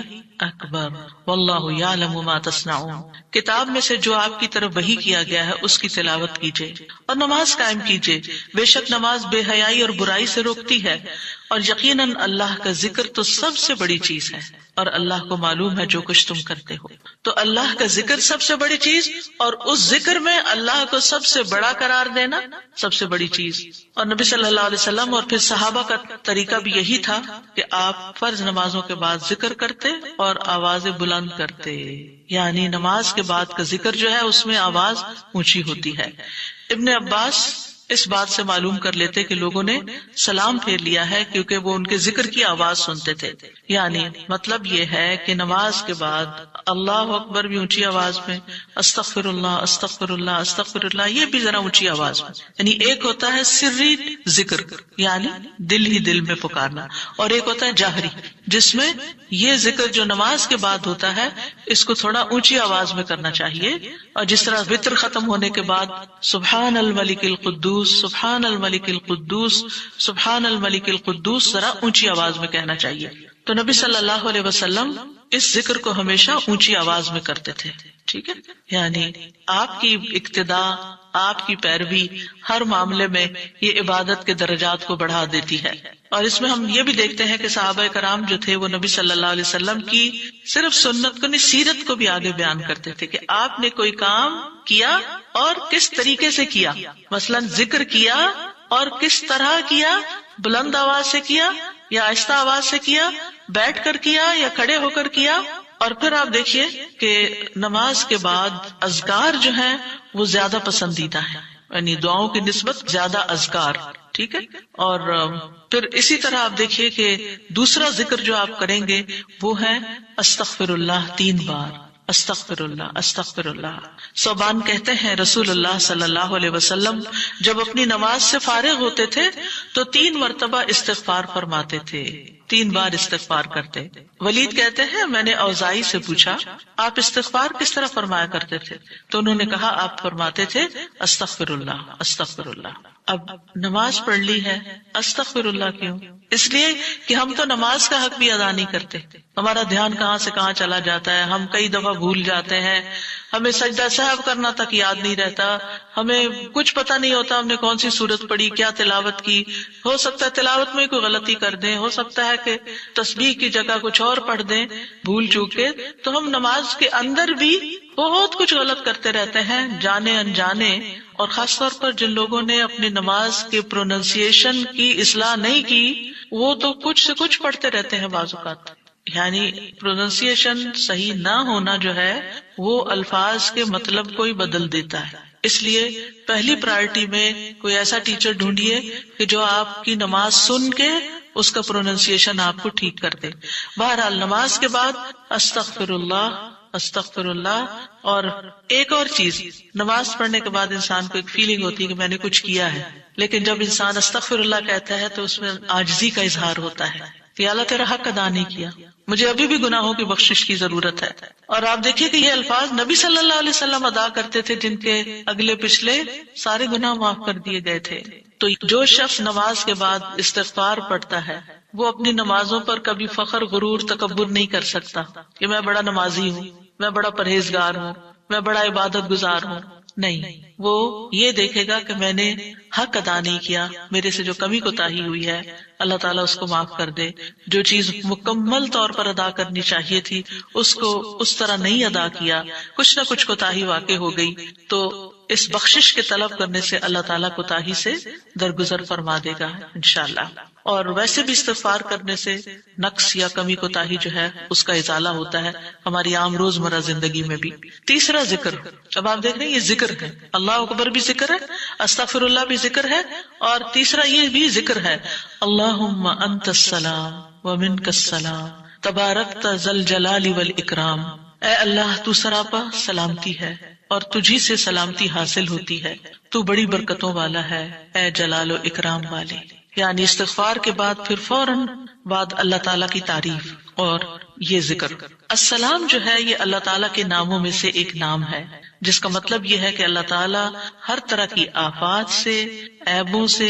اکبر واللہ یعلم ما تصنعون. کتاب میں سے جو آپ کی طرف وحی کیا گیا ہے اس کی تلاوت کیجیے اور نماز قائم کیجیے، بے شک نماز بے حیائی اور برائی سے روکتی ہے، اور یقیناً اللہ کا ذکر تو سب سے بڑی چیز ہے، اور اللہ کو معلوم ہے جو کچھ تم کرتے ہو. تو اللہ کا ذکر سب سے بڑی چیز، اور اس ذکر میں اللہ کو سب سے بڑا قرار دینا سب سے بڑی چیز. اور نبی صلی اللہ علیہ وسلم اور پھر صحابہ کا طریقہ بھی یہی تھا کہ آپ فرض نمازوں کے بعد ذکر کرتے اور آوازیں بلند کرتے، یعنی نماز کے بعد کا ذکر جو ہے اس میں آواز اونچی ہوتی ہے. ابن عباس اس بات سے معلوم کر لیتے کہ لوگوں نے سلام پھیر لیا ہے کیونکہ وہ ان کے ذکر کی آواز سنتے تھے. یعنی مطلب یہ ہے کہ نماز کے بعد اللہ اکبر بھی اونچی آواز میں، استغفر اللہ استغفر اللہ استغفر اللہ یہ بھی ذرا اونچی آواز میں. یعنی ایک ہوتا ہے سری ذکر یعنی دل ہی دل میں پکارنا، اور ایک ہوتا ہے جاہری جس میں یہ ذکر جو نماز کے بعد ہوتا ہے اس کو تھوڑا اونچی آواز میں کرنا چاہیے. اور جس طرح وتر ختم ہونے کے بعد سبحان الملک القدوس سبحان الملک القدوس سبحان الملک القدوس ذرا اونچی آواز میں کہنا چاہیے. تو نبی صلی اللہ علیہ وسلم اس ذکر کو ہمیشہ اونچی آواز میں کرتے تھے. ٹھیک ہے، یعنی آپ کی اقتداء، آپ کی پیروی ہر معاملے میں یہ عبادت کے درجات کو بڑھا دیتی ہے. اور اس میں ہم یہ بھی دیکھتے ہیں کہ صحابہ کرام جو تھے وہ نبی صلی اللہ علیہ وسلم کی صرف سنت کو نہیں سیرت کو بھی آگے بیان کرتے تھے کہ آپ نے کوئی کام کیا اور کس طریقے سے کیا. مثلا ذکر کیا اور کس طرح کیا، بلند آواز سے کیا یا آہستہ آواز سے کیا، بیٹھ کر کیا یا کھڑے ہو کر کیا. اور پھر آپ دیکھیے کہ نماز کے بعد اذکار جو ہیں وہ زیادہ پسندیدہ ہیں، یعنی دعاؤں کی نسبت زیادہ اذکار. ٹھیک ہے، اور پھر اسی طرح آپ دیکھیے کہ دوسرا ذکر جو آپ کریں گے وہ ہے استغفر اللہ 3 بار، استغفر اللہ استغفر اللہ. صوبان کہتے ہیں رسول اللہ صلی اللہ علیہ وسلم جب اپنی نماز سے فارغ ہوتے تھے تو 3 مرتبہ استغفار فرماتے تھے. 3 بار استغفار کرتے. ولید کہتے ہیں میں نے اوزائی سے پوچھا آپ استغفار کس طرح فرمایا کرتے تھے؟ تو انہوں نے کہا آپ فرماتے تھے استغفر اللہ استغفر اللہ. اب نماز پڑھ لی ہے، استغفر اللہ کیوں؟ اس لیے کہ ہم تو نماز کا حق بھی ادا نہیں کرتے. ہمارا دھیان کہاں سے کہاں چلا جاتا ہے، ہم کئی دفعہ بھول جاتے ہیں، ہمیں سجدہ سہو کرنا تک یاد نہیں رہتا، ہمیں کچھ پتہ نہیں ہوتا ہم نے کون سی سورت پڑھی، کیا تلاوت کی. ہو سکتا ہے تلاوت میں کوئی غلطی کر دیں، ہو سکتا ہے کہ تسبیح کی جگہ کچھ اور پڑھ دیں بھول چوک کے. تو ہم نماز کے اندر بھی بہت کچھ غلط کرتے رہتے ہیں جانے انجانے. اور خاص طور پر جن لوگوں نے اپنی نماز کے پروننسیشن کی اصلاح نہیں کی وہ تو کچھ سے کچھ پڑھتے رہتے ہیں بعض اوقات. یعنی پروننسیشن صحیح نہ ہونا جو ہے وہ الفاظ کے مطلب کو ہی بدل دیتا ہے. اس لیے پہلی پرائرٹی میں کوئی ایسا ٹیچر ڈھونڈیے کہ جو آپ کی نماز سن کے اس کا پروننسیشن آپ کو ٹھیک کر دے. بہرحال نماز کے بعد استغفر اللہ استغفر اللہ. اور ایک اور چیز، نماز پڑھنے کے بعد انسان کو ایک فیلنگ ہوتی ہے کہ میں نے کچھ کیا ہے، لیکن جب انسان استغفر اللہ کہتا ہے تو اس میں عاجزی کا اظہار ہوتا ہے کہ اللہ تیرا حق ادا نہیں کیا، مجھے ابھی بھی گناہوں کی بخشش کی ضرورت ہے. اور آپ دیکھیے کہ یہ الفاظ نبی صلی اللہ علیہ وسلم ادا کرتے تھے جن کے اگلے پچھلے سارے گناہ معاف کر دیے گئے تھے. تو جو شخص نماز کے بعد استغفار پڑھتا ہے وہ اپنی نمازوں پر کبھی فخر غرور تکبر نہیں کر سکتا کہ میں بڑا نمازی ہوں، میں بڑا پرہیزگار ہوں، میں بڑا عبادت گزار ہوں. نہیں، وہ یہ دیکھے گا کہ میں نے حق ادا نہیں کیا، میرے سے جو کمی کوتاہی ہوئی ہے اللہ تعالیٰ اس کو معاف کر دے. جو چیز مکمل طور پر ادا کرنی چاہیے تھی اس کو اس طرح نہیں ادا کیا، کچھ نہ کچھ کوتاہی واقع ہو گئی، تو اس بخشش کے طلب کرنے سے اللہ تعالیٰ کوتاہی سے درگزر فرما دے گا انشاءاللہ. اور ویسے بھی استغفار کرنے سے نقص یا کمی کوتاہی جو ہے اس کا ازالہ ہوتا ہے ہماری عام روزمرہ زندگی میں بھی. تیسرا ذکر. اب آپ دیکھ رہے ہیں یہ ذکر ہے، اللہ اکبر بھی ذکر ہے، استغفر اللہ بھی ذکر ہے، اور تیسرا یہ بھی ذکر ہے اللہم انت السلام ومنک السلام تبارکت ذی الجلال والاکرام. اے اللہ تو سراپا سلامتی ہے اور تجھی سے سلامتی حاصل ہوتی ہے، تو بڑی برکتوں والا ہے اے جلال و اکرام والے. یعنی استغفار کے بعد پھر فوراً بعد اللہ تعالیٰ کی تعریف اور یہ ذکر. السلام جو ہے یہ اللہ تعالیٰ کے ناموں میں سے ایک نام ہے جس کا مطلب یہ ہے کہ اللہ تعالیٰ ہر طرح کی آفات سے، عیبوں سے،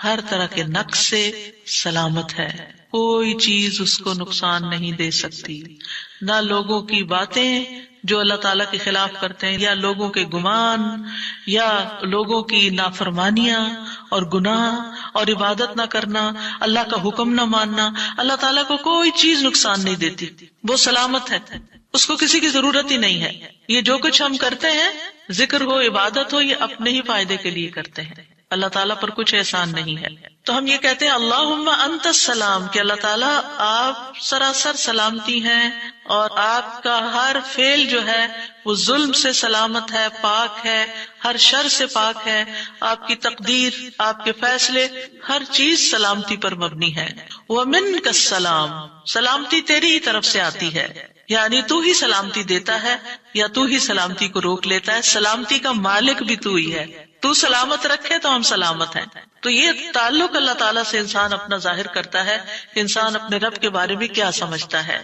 ہر طرح کے نقص سے سلامت ہے. کوئی چیز اس کو نقصان نہیں دے سکتی، نہ لوگوں کی باتیں جو اللہ تعالیٰ کے خلاف کرتے ہیں، یا لوگوں کے گمان، یا لوگوں کی نافرمانیاں اور گناہ اور عبادت نہ کرنا، اللہ کا حکم نہ ماننا. اللہ تعالیٰ کو کوئی چیز نقصان نہیں دیتی، وہ سلامت ہے، اس کو کسی کی ضرورت ہی نہیں ہے. یہ جو کچھ ہم کرتے ہیں، ذکر ہو عبادت ہو، یہ اپنے ہی فائدے کے لیے کرتے ہیں، اللہ تعالیٰ پر کچھ احسان نہیں ہے. تو ہم یہ کہتے ہیں اللہم انت السلام کہ اللہ تعالیٰ آپ سراسر سلامتی ہیں اور آپ کا ہر فعل جو ہے وہ ظلم سے سلامت ہے، پاک ہے، ہر شر سے پاک ہے. آپ کی تقدیر، آپ کے فیصلے، ہر چیز سلامتی پر مبنی ہے. ومنک السلام، سلامتی تیری ہی طرف سے آتی ہے، یعنی تو ہی سلامتی دیتا ہے یا تو ہی سلامتی کو روک لیتا ہے. سلامتی کا مالک بھی تو ہی ہے، تو سلامت رکھے تو ہم سلامت ہیں. تو یہ تعلق اللہ تعالیٰ سے انسان اپنا ظاہر کرتا ہے کہ انسان اپنے رب کے بارے میں کیا سمجھتا ہے.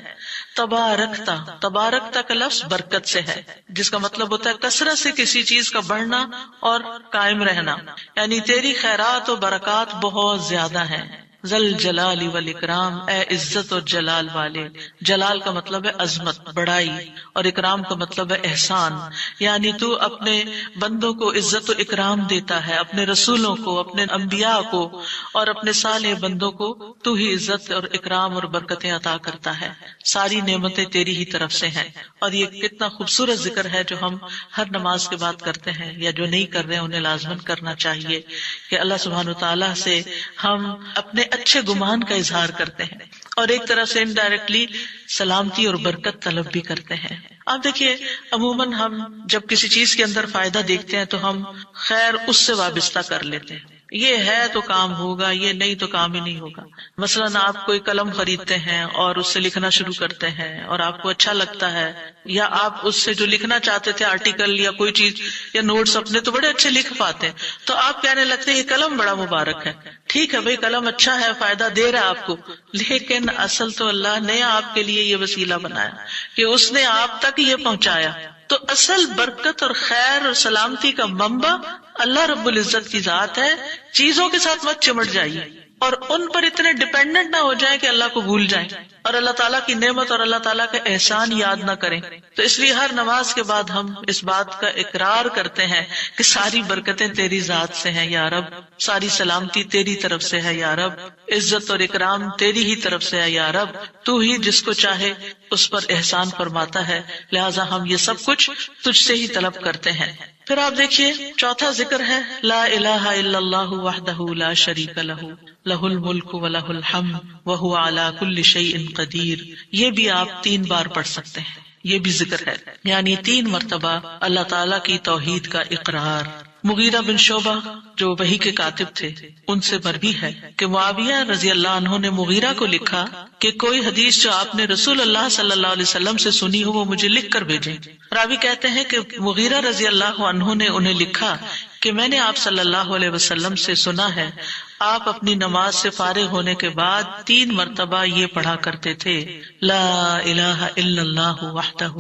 تبارکتا، تبارکتا کا لفظ برکت سے ہے جس کا مطلب ہوتا ہے کثرت سے کسی چیز کا بڑھنا اور قائم رہنا، یعنی تیری خیرات و برکات بہت زیادہ ہیں. ذل جلال والاکرام، اے عزت اور جلال والے. جلال کا مطلب ہے عظمت، بڑائی، اور اکرام کا مطلب ہے احسان. یعنی تو اپنے بندوں کو عزت و اکرام دیتا ہے، اپنے رسولوں کو، اپنے انبیاء کو اور اپنے صالح بندوں کو تو ہی عزت اور اکرام اور برکتیں عطا کرتا ہے. ساری نعمتیں تیری ہی طرف سے ہیں. اور یہ کتنا خوبصورت ذکر ہے جو ہم ہر نماز کے بعد کرتے ہیں، یا جو نہیں کر رہے انہیں لازماً کرنا چاہیے کہ اللہ سبحانہ وتعالیٰ سے ہم اپنے اچھے گمان کا اظہار کرتے ہیں اور ایک طرح سے انڈائریکٹلی سلامتی اور برکت طلب بھی کرتے ہیں. آپ دیکھیے عموماً ہم جب کسی چیز کے اندر فائدہ دیکھتے ہیں تو ہم خیر اس سے وابستہ کر لیتے ہیں، یہ ہے تو کام ہوگا، یہ نہیں تو کام ہی نہیں ہوگا. مثلاً آپ کوئی قلم خریدتے ہیں اور اس سے لکھنا شروع کرتے ہیں اور آپ کو اچھا لگتا ہے، یا آپ اس سے جو لکھنا چاہتے تھے آرٹیکل یا کوئی چیز یا نوٹس اپنے تو بڑے اچھے لکھ پاتے ہیں، تو آپ کہنے لگتے ہیں یہ قلم بڑا مبارک ہے. ٹھیک ہے بھائی قلم اچھا ہے، فائدہ دے رہا ہے آپ کو، لیکن اصل تو اللہ نے آپ کے لیے یہ وسیلہ بنایا کہ اس نے آپ تک یہ پہنچایا. تو اصل برکت اور خیر اور سلامتی کا منبع اللہ رب العزت کی ذات ہے. چیزوں کے ساتھ مت چمٹ جائیے اور ان پر اتنے ڈیپینڈنٹ نہ ہو جائیں کہ اللہ کو بھول جائیں اور اللہ تعالیٰ کی نعمت اور اللہ تعالیٰ کا احسان یاد نہ کریں. تو اس لیے ہر نماز کے بعد ہم اس بات کا اقرار کرتے ہیں کہ ساری برکتیں تیری ذات سے ہیں یا رب، ساری سلامتی تیری طرف سے ہے یا رب، عزت اور اکرام تیری ہی طرف سے ہے یا رب، تو ہی جس کو چاہے اس پر احسان فرماتا ہے، لہٰذا ہم یہ سب کچھ تجھ سے ہی طلب کرتے ہیں. پھر آپ دیکھیے چوتھا ذکر ہے لا الہ الا اللہ وحدہ لا شریک لہ لہ الملک ولہ الحمد وہو علی کل شیء قدیر. یہ بھی آپ 3 بار پڑھ سکتے ہیں، یہ بھی ذکر ہے، یعنی 3 مرتبہ اللہ تعالیٰ کی توحید کا اقرار. مغیرہ بن شعبہ جو وحی کے کاتب تھے ان سے مروی ہے کہ معاویہ رضی اللہ عنہ نے مغیرہ کو لکھا کہ کوئی حدیث جو آپ نے رسول اللہ صلی اللہ علیہ وسلم سے سنی ہو وہ مجھے لکھ کر بھیجیں. راوی کہتے ہیں کہ مغیرہ رضی اللہ عنہ نے انہیں لکھا کہ میں نے آپ صلی اللہ علیہ وسلم سے سنا ہے آپ اپنی نماز سے فارغ ہونے کے بعد 3 مرتبہ یہ پڑھا کرتے تھے لا الہ الا اللہ وحدہ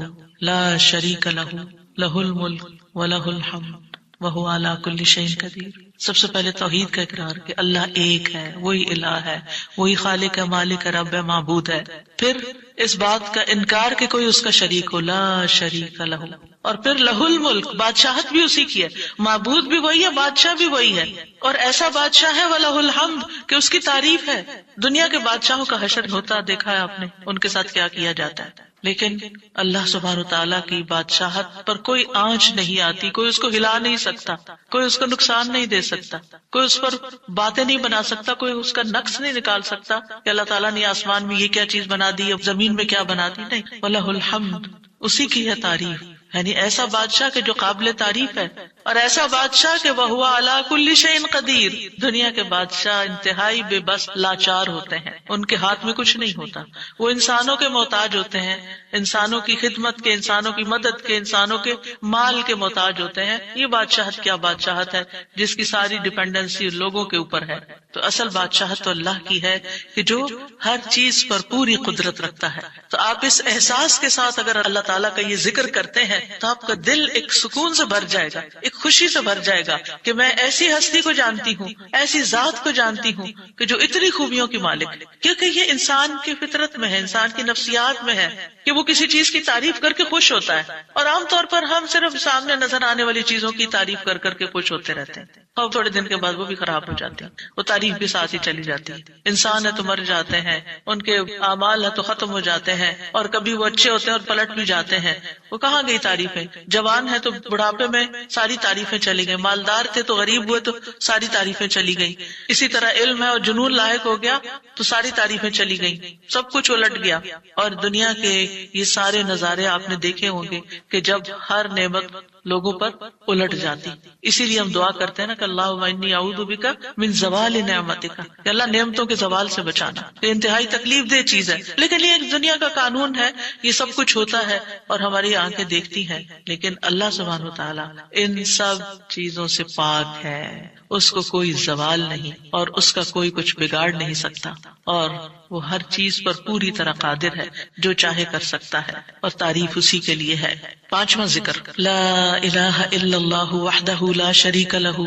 لا شریک لہ لہ الملک ولہ الحمد وہو علی کل شیء قدیر. سب سے پہلے توحید کا اقرار کہ اللہ ایک ہے، وہی الہ ہے، وہی خالق ہے، مالک ہے، رب ہے، معبود ہے. پھر اس بات کا انکار کہ کوئی اس کا شریک ہو، لا شریک لہ. اور پھر لہ الملک، بادشاہت بھی اسی کی ہے، معبود بھی وہی ہے، بادشاہ بھی وہی ہے، اور ایسا بادشاہ ہے وَلَهُ الْحَمْدُ کہ اس کی تعریف ہے. دنیا کے بادشاہوں کا حشر ہوتا دیکھا ہے آپ نے، ان کے ساتھ کیا کیا جاتا ہے، لیکن اللہ سبحانہ وتعالیٰ کی بادشاہت پر کوئی آنچ نہیں آتی، کوئی اس کو ہلا نہیں سکتا، کوئی اس کو نقصان نہیں دے سکتا، کوئی اس پر باتیں نہیں بنا سکتا، کوئی اس کا نقص نہیں نکال سکتا کہ اللہ تعالیٰ نے آسمان میں یہ کیا چیز بنا دی، اب زمین میں کیا بنا دی. نہیں، وَلَهُ الْحَمْدُ، اسی کی ہے تعریف. یعنی ایسا بادشاہ کہ جو قابل تعریف ہے، اور ایسا بادشاہ کہ وَهُوَ عَلَى كُلِّ شَيْءٍ قَدِيرٌ. دنیا کے بادشاہ انتہائی بے بس لاچار ہوتے ہیں، ان کے ہاتھ میں کچھ نہیں ہوتا، وہ انسانوں کے محتاج ہوتے ہیں، انسانوں کی خدمت کے، انسانوں کی مدد کے، انسانوں کے مال کے محتاج ہوتے ہیں. یہ بادشاہت کیا بادشاہت ہے جس کی ساری ڈیپینڈنسی لوگوں کے اوپر ہے. تو اصل بادشاہت تو اللہ کی ہے کہ جو ہر چیز پر پوری قدرت رکھتا ہے. تو آپ اس احساس کے ساتھ اگر اللہ تعالیٰ کا یہ ذکر کرتے ہیں تو آپ کا دل ایک سکون سے بھر جائے گا، ایک خوشی سے بھر جائے گا کہ میں ایسی ہستی کو جانتی ہوں، ایسی ذات کو جانتی ہوں کہ جو اتنی خوبیوں کی مالک ہے. کیونکہ یہ انسان کی فطرت میں ہے، انسان کی نفسیات میں ہے کہ وہ کسی چیز کی تعریف کر کے خوش ہوتا ہے، اور عام طور پر ہم صرف سامنے نظر آنے والی چیزوں کی تعریف کر کر کے خوش ہوتے رہتے ہیں، اور تھوڑے دن کے بعد وہ بھی خراب ہو جاتے ہیں، وہ تعریف بھی ساتھ ہی چلی جاتی ہے. انسان ہے تو مر جاتے ہیں، ان کے اعمال ہے تو ختم ہو جاتے ہیں، اور کبھی وہ اچھے ہوتے ہیں اور پلٹ بھی جاتے ہیں. وہ کہاں گئی تعریفیں؟ جوان ہے تو بڑھاپے میں ساری تعریفیں چلی گئی، مالدار تھے تو غریب ہوئے تو ساری تعریفیں چلی گئی. اسی طرح علم ہے اور جنون لاحق ہو گیا تو ساری تعریفیں چلی گئی، سب کچھ الٹ گیا. اور دنیا کے یہ سارے نظارے آپ نے دیکھے ہوں گے کہ جب ہر نعمت لوگوں پر الٹ جاتی. اسی لیے ہم دعا کرتے ہیں نا کہ اللہم انی اعوذ بک من زوال نعمتک، کہ اللہ نعمتوں کے زوال سے بچانا. یہ انتہائی تکلیف دہ چیز ہے، لیکن یہ ایک دنیا کا قانون ہے، یہ سب کچھ ہوتا ہے اور ہماری آنکھیں دیکھتی ہیں. لیکن اللہ سبحانہ وتعالیٰ ان سب چیزوں سے پاک ہے، اس کو کوئی زوال نہیں اور اس کا کوئی کچھ بگاڑ نہیں سکتا، اور وہ ہر چیز پر پوری طرح قادر ہے، جو چاہے کر سکتا ہے، اور تعریف اسی کے لیے ہے. 5واں ذکر لا الہ الا اللہ وحدہ لا شریک لہ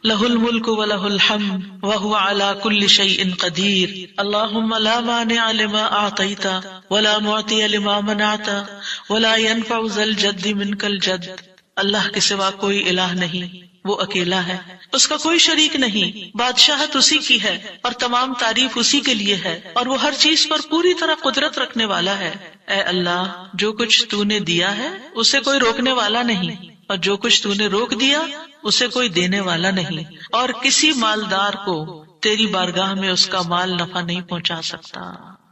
لہ الملک ولہ الحمد وہو علی کل شیء قدیر. اللہم لا مانع لما اعطیت ولا معطی لما منعت ولا ينفع ذا الجد منک الجد. اللہ کے سوا کوئی الہ نہیں، وہ اکیلا ہے، اس کا کوئی شریک نہیں، بادشاہت اسی کی ہے اور تمام تعریف اسی کے لیے ہے، اور وہ ہر چیز پر پوری طرح قدرت رکھنے والا ہے. اے اللہ، جو کچھ تو نے دیا ہے اسے کوئی روکنے والا نہیں، اور جو کچھ تو نے روک دیا اسے کوئی دینے والا نہیں، اور کسی مالدار کو تیری بارگاہ میں اس کا مال نفع نہیں پہنچا سکتا.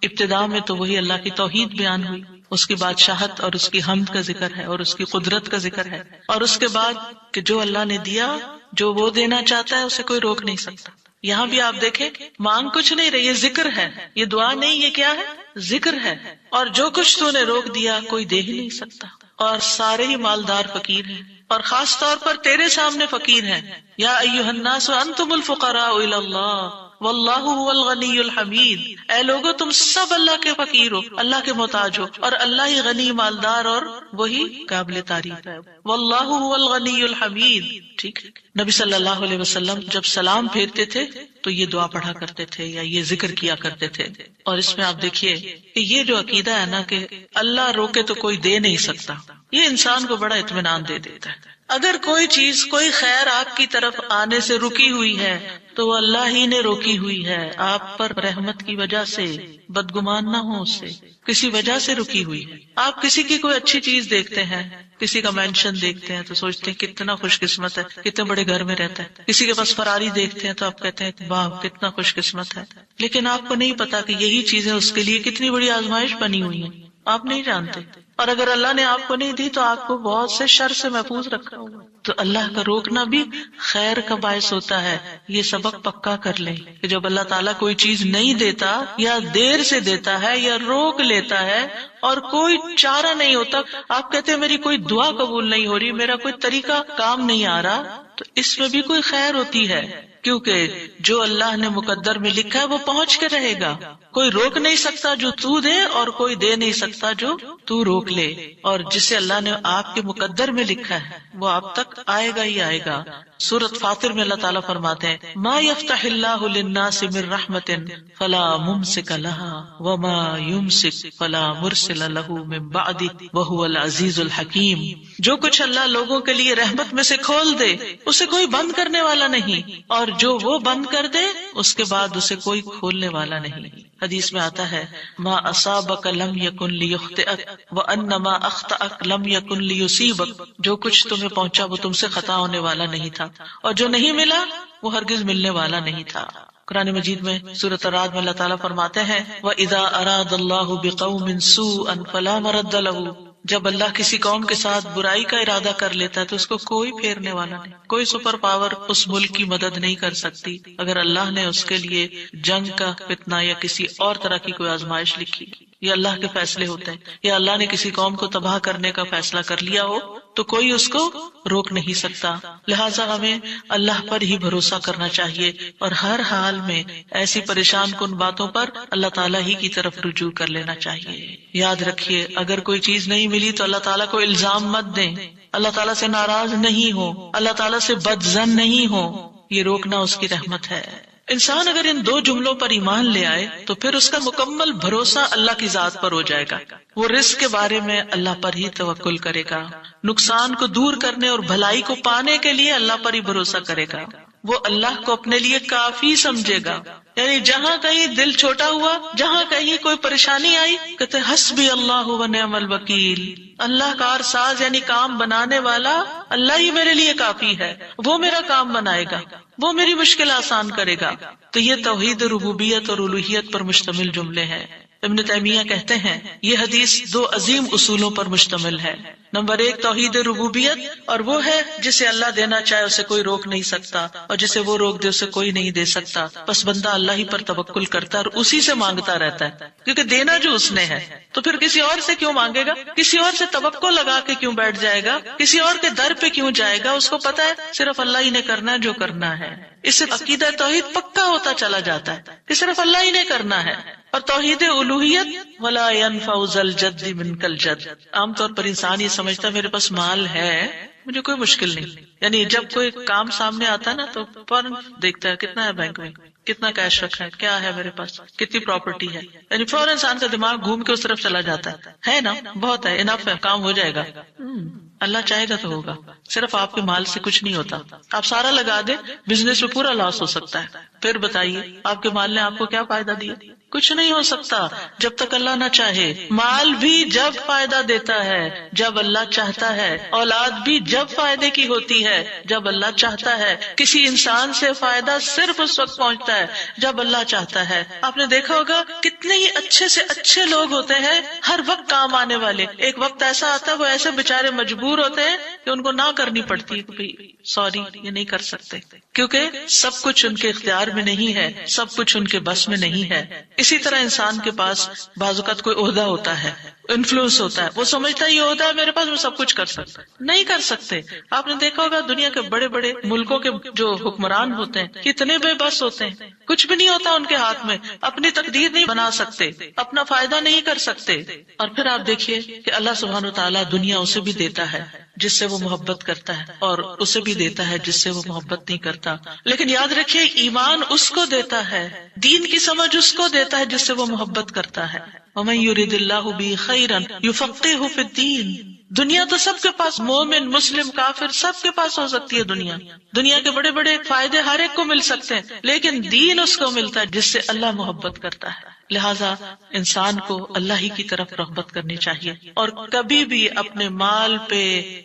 ابتدا میں تو وہی اللہ کی توحید بیان ہوئی، اس کی بادشاہت اور اس کی حمد کا ذکر ہے اور اس کی قدرت کا ذکر ہے، اور اس کے بعد کہ جو اللہ نے دیا، جو وہ دینا چاہتا ہے اسے کوئی روک نہیں سکتا. یہاں بھی آپ دیکھیں مانگ کچھ نہیں رہی، یہ ذکر ہے، یہ دعا نہیں، یہ کیا ہے؟ ذکر ہے. اور جو کچھ تو نے روک دیا کوئی دے ہی نہیں سکتا، اور سارے ہی مالدار فقیر ہیں، اور خاص طور پر تیرے سامنے فقیر ہیں. یا ایھا الناس انتم الفقراء الی اللہ، واللہ هو الغنی الحمید، اے لوگو تم سب اللہ کے فقیر ہو، اللہ کے محتاج ہو، اور اللہ ہی غنی مالدار اور وہی قابل تعریف ہے۔ واللہ هو الغنی الحمید، ٹھیک ہے۔ نبی صلی اللہ علیہ وسلم جب سلام پھیرتے تھے تو یہ دعا پڑھا کرتے تھے یا یہ ذکر کیا کرتے تھے، اور اس میں آپ دیکھیے کہ یہ جو عقیدہ ہے نا کہ اللہ روکے تو کوئی دے نہیں سکتا، یہ انسان کو بڑا اطمینان دے دیتا ہے۔ اگر کوئی چیز، کوئی خیر آپ کی طرف آنے سے رکی ہوئی ہے تو وہ اللہ ہی نے روکی ہوئی ہے، آپ پر رحمت کی وجہ سے، بدگمان نہ ہو اس سے، کسی وجہ سے رکی ہوئی ہے۔ آپ کسی کی کوئی اچھی چیز دیکھتے ہیں، کسی کا مینشن دیکھتے ہیں تو سوچتے ہیں کتنا خوش قسمت ہے، کتنے بڑے گھر میں رہتا ہے۔ کسی کے پاس فراری دیکھتے ہیں تو آپ کہتے ہیں واہ کتنا خوش قسمت ہے، لیکن آپ کو نہیں پتا کہ یہی چیزیں اس کے لیے کتنی بڑی آزمائش بنی ہوئی ہیں، آپ نہیں جانتے۔ اور اگر اللہ نے آپ کو نہیں دی تو آپ کو بہت سے شر سے محفوظ رکھا ہوگا۔ تو اللہ کا روکنا بھی خیر کا باعث ہوتا ہے۔ یہ سبق پکا کر لیں کہ جب اللہ تعالیٰ کوئی چیز نہیں دیتا یا دیر سے دیتا ہے یا روک لیتا ہے اور کوئی چارہ نہیں ہوتا، آپ کہتے ہیں میری کوئی دعا قبول نہیں ہو رہی، میرا کوئی طریقہ کام نہیں آ رہا، تو اس میں بھی کوئی خیر ہوتی ہے، کیونکہ جو اللہ نے مقدر میں لکھا ہے وہ پہنچ کے رہے گا۔ کوئی روک نہیں سکتا جو تو دے، اور کوئی دے نہیں سکتا جو تو روک لے، اور جسے اللہ نے آپ کے مقدر میں لکھا ہے وہ آپ تک آئے گا ہی آئے گا۔ سورۃ فاطر میں اللہ تعالیٰ فرماتے ہیں ما یفتح اللہ للناس من رحمت فلا ممسک لها وما یمسک فلا مرسل له من بعدہ وہو العزیز الحکیم۔ جو کچھ اللہ لوگوں کے لیے رحمت میں سے کھول دے اسے کوئی بند کرنے والا نہیں، اور جو وہ بند کر دے اس کے بعد اسے کوئی کھولنے والا نہیں۔ حدیث میں آتا ہے ما اصابک لم یکن لیخطئک وان ما اخطأک لم یکن لیصیبک، جو کچھ تمہیں پہنچا وہ تم سے خطا ہونے والا نہیں تھا، اور جو نہیں ملا وہ ہرگز ملنے والا نہیں تھا۔ قرآن مجید میں سورۃ الرعد میں اللہ تعالیٰ فرماتے ہیں وَإِذَا أَرَادَ اللَّهُ بِقَوْمٍ سُوءًا فَلَا مَرَدَّ لَهُ، جب اللہ کسی قوم کے ساتھ برائی کا ارادہ کر لیتا ہے تو اس کو کوئی پھیرنے والا نہیں، کوئی سپر پاور اس ملک کی مدد نہیں کر سکتی اگر اللہ نے اس کے لیے جنگ کا فتنہ یا کسی اور طرح کی کوئی آزمائش لکھی۔ یہ اللہ کے فیصلے ہوتے ہیں، یا اللہ نے کسی قوم کو تباہ کرنے کا فیصلہ کر لیا ہو تو کوئی اس کو روک نہیں سکتا۔ لہٰذا ہمیں اللہ پر ہی بھروسہ کرنا چاہیے، اور ہر حال میں ایسی پریشان کن باتوں پر اللہ تعالیٰ ہی کی طرف رجوع کر لینا چاہیے۔ یاد رکھیے اگر کوئی چیز نہیں ملی تو اللہ تعالیٰ کو الزام مت دیں، اللہ تعالیٰ سے ناراض نہیں ہو، اللہ تعالیٰ سے بدظن نہیں ہو، یہ روکنا اس کی رحمت ہے۔ انسان اگر ان دو جملوں پر ایمان لے آئے تو پھر اس کا مکمل بھروسہ اللہ کی ذات پر ہو جائے گا۔ وہ رزق کے بارے میں اللہ پر ہی توکل کرے گا، نقصان کو دور کرنے اور بھلائی کو پانے کے لیے اللہ پر ہی بھروسہ کرے گا، وہ اللہ کو اپنے لیے کافی سمجھے گا۔ یعنی جہاں کہیں دل چھوٹا ہوا، جہاں کہیں کوئی پریشانی آئی، کہتے حسبی اللہ و نعم الوکیل، اللہ کار ساز یعنی کام بنانے والا اللہ ہی میرے لیے کافی ہے، وہ میرا کام بنائے گا، وہ میری مشکل آسان کرے گا۔ تو یہ توحید ربوبیت اور الوہیت پر مشتمل جملے ہیں۔ ابن تیمیہ کہتے ہیں یہ حدیث دو عظیم اصولوں پر مشتمل ہے۔ نمبر ایک توحید ربوبیت، اور وہ ہے جسے اللہ دینا چاہے اسے کوئی روک نہیں سکتا، اور جسے وہ روک دے اسے کوئی نہیں دے سکتا، بس بندہ اللہ ہی پر توکل کرتا ہے اور اسی سے مانگتا رہتا ہے، کیونکہ دینا جو اس نے ہے تو پھر کسی اور سے کیوں مانگے گا، کسی اور سے توقع لگا کے کیوں بیٹھ جائے گا، کسی اور کے در پہ کیوں جائے گا، اس کو پتا ہے صرف اللہ ہی نے کرنا ہے جو کرنا ہے۔ اس سے عقیدہ توحید پکا ہوتا چلا جاتا ہے کہ صرف اللہ ہی نے کرنا ہے۔ اور توحید الوہیت ولا ينفع ذا الجد منک الجد، عام طور پر انسان یہ سمجھتا ہے میرے پاس مال ہے مجھے کوئی مشکل نہیں، یعنی جب کوئی کام سامنے آتا ہے نا تو فوراً دیکھتا ہے کتنا ہے بینک میں، کتنا کیش رکھا ہے، کیا ہے میرے پاس، کتنی پراپرٹی ہے، یعنی فوراً انسان کا دماغ گھوم کے اس طرف چلا جاتا ہے نا بہت ہے، انف ہے، کام ہو جائے گا۔ اللہ چاہے گا تو ہوگا، صرف آپ کے مال سے کچھ نہیں ہوتا، آپ سارا لگا دیں بزنس میں پورا لاس ہو سکتا ہے، پھر بتائیے آپ کے مال نے آپ کو کیا فائدہ دیا، کچھ نہیں ہو سکتا جب تک اللہ نہ چاہے۔ مال بھی جب فائدہ دیتا ہے جب اللہ چاہتا ہے، اولاد بھی جب فائدے کی ہوتی ہے جب اللہ چاہتا ہے، کسی انسان سے فائدہ صرف اس وقت پہنچتا ہے جب اللہ چاہتا ہے۔ آپ نے دیکھا ہوگا کتنے ہی اچھے سے اچھے لوگ ہوتے ہیں ہر وقت کام آنے والے، ایک وقت ایسا آتا ہے وہ ایسے بےچارے مجبور ہوتے ہیں کہ ان کو نہ کرنی پڑتی ہے، سوری یہ نہیں کر سکتے، کیونکہ سب کچھ ان کے اختیار میں نہیں ہے، سب کچھ ان کے بس میں نہیں ہے۔ اسی طرح انسان کے پاس بعض اوقات کوئی عہدہ ہوتا ہے، انفلوئنس ہوتا ہے، وہ سمجھتا یہ ہوتا ہے میرے پاس میں سب کچھ کر سکتا ہے. نہیں کر سکتے. آپ نے دیکھا ہوگا دنیا کے بڑے بڑے ملکوں کے جو حکمران ہوتے ہیں کتنے بے بس ہوتے ہیں، کچھ بھی نہیں ہوتا ان کے ہاتھ میں، اپنی تقدیر نہیں بنا سکتے، اپنا فائدہ نہیں کر سکتے. اور پھر آپ دیکھیے کہ اللہ سبحانہ و تعالیٰ دنیا اسے بھی دیتا ہے جس سے وہ محبت کرتا ہے، اور اسے بھی دیتا ہے جس سے وہ محبت نہیں کرتا. لیکن یاد رکھیے ایمان اس کو دیتا ہے، دین کی سمجھ اس کو دیتا ہے جس سے وہ محبت کرتا ہے. وَمَن يُرِدِ اللَّهُ بِهِ خَيْرًا يُفَقِّهْهُ فِي الدِّينِ. دنیا تو سب کے پاس، مومن مسلم کافر سب کے پاس ہو سکتی ہے. دنیا کے بڑے بڑے فائدے ہر ایک کو مل سکتے ہیں، لیکن دین اس کو ملتا ہے جس سے اللہ محبت کرتا ہے. لہٰذا انسان کو اللہ ہی کی طرف رغبت کرنی چاہیے، اور کبھی بھی اپنے مال پہ،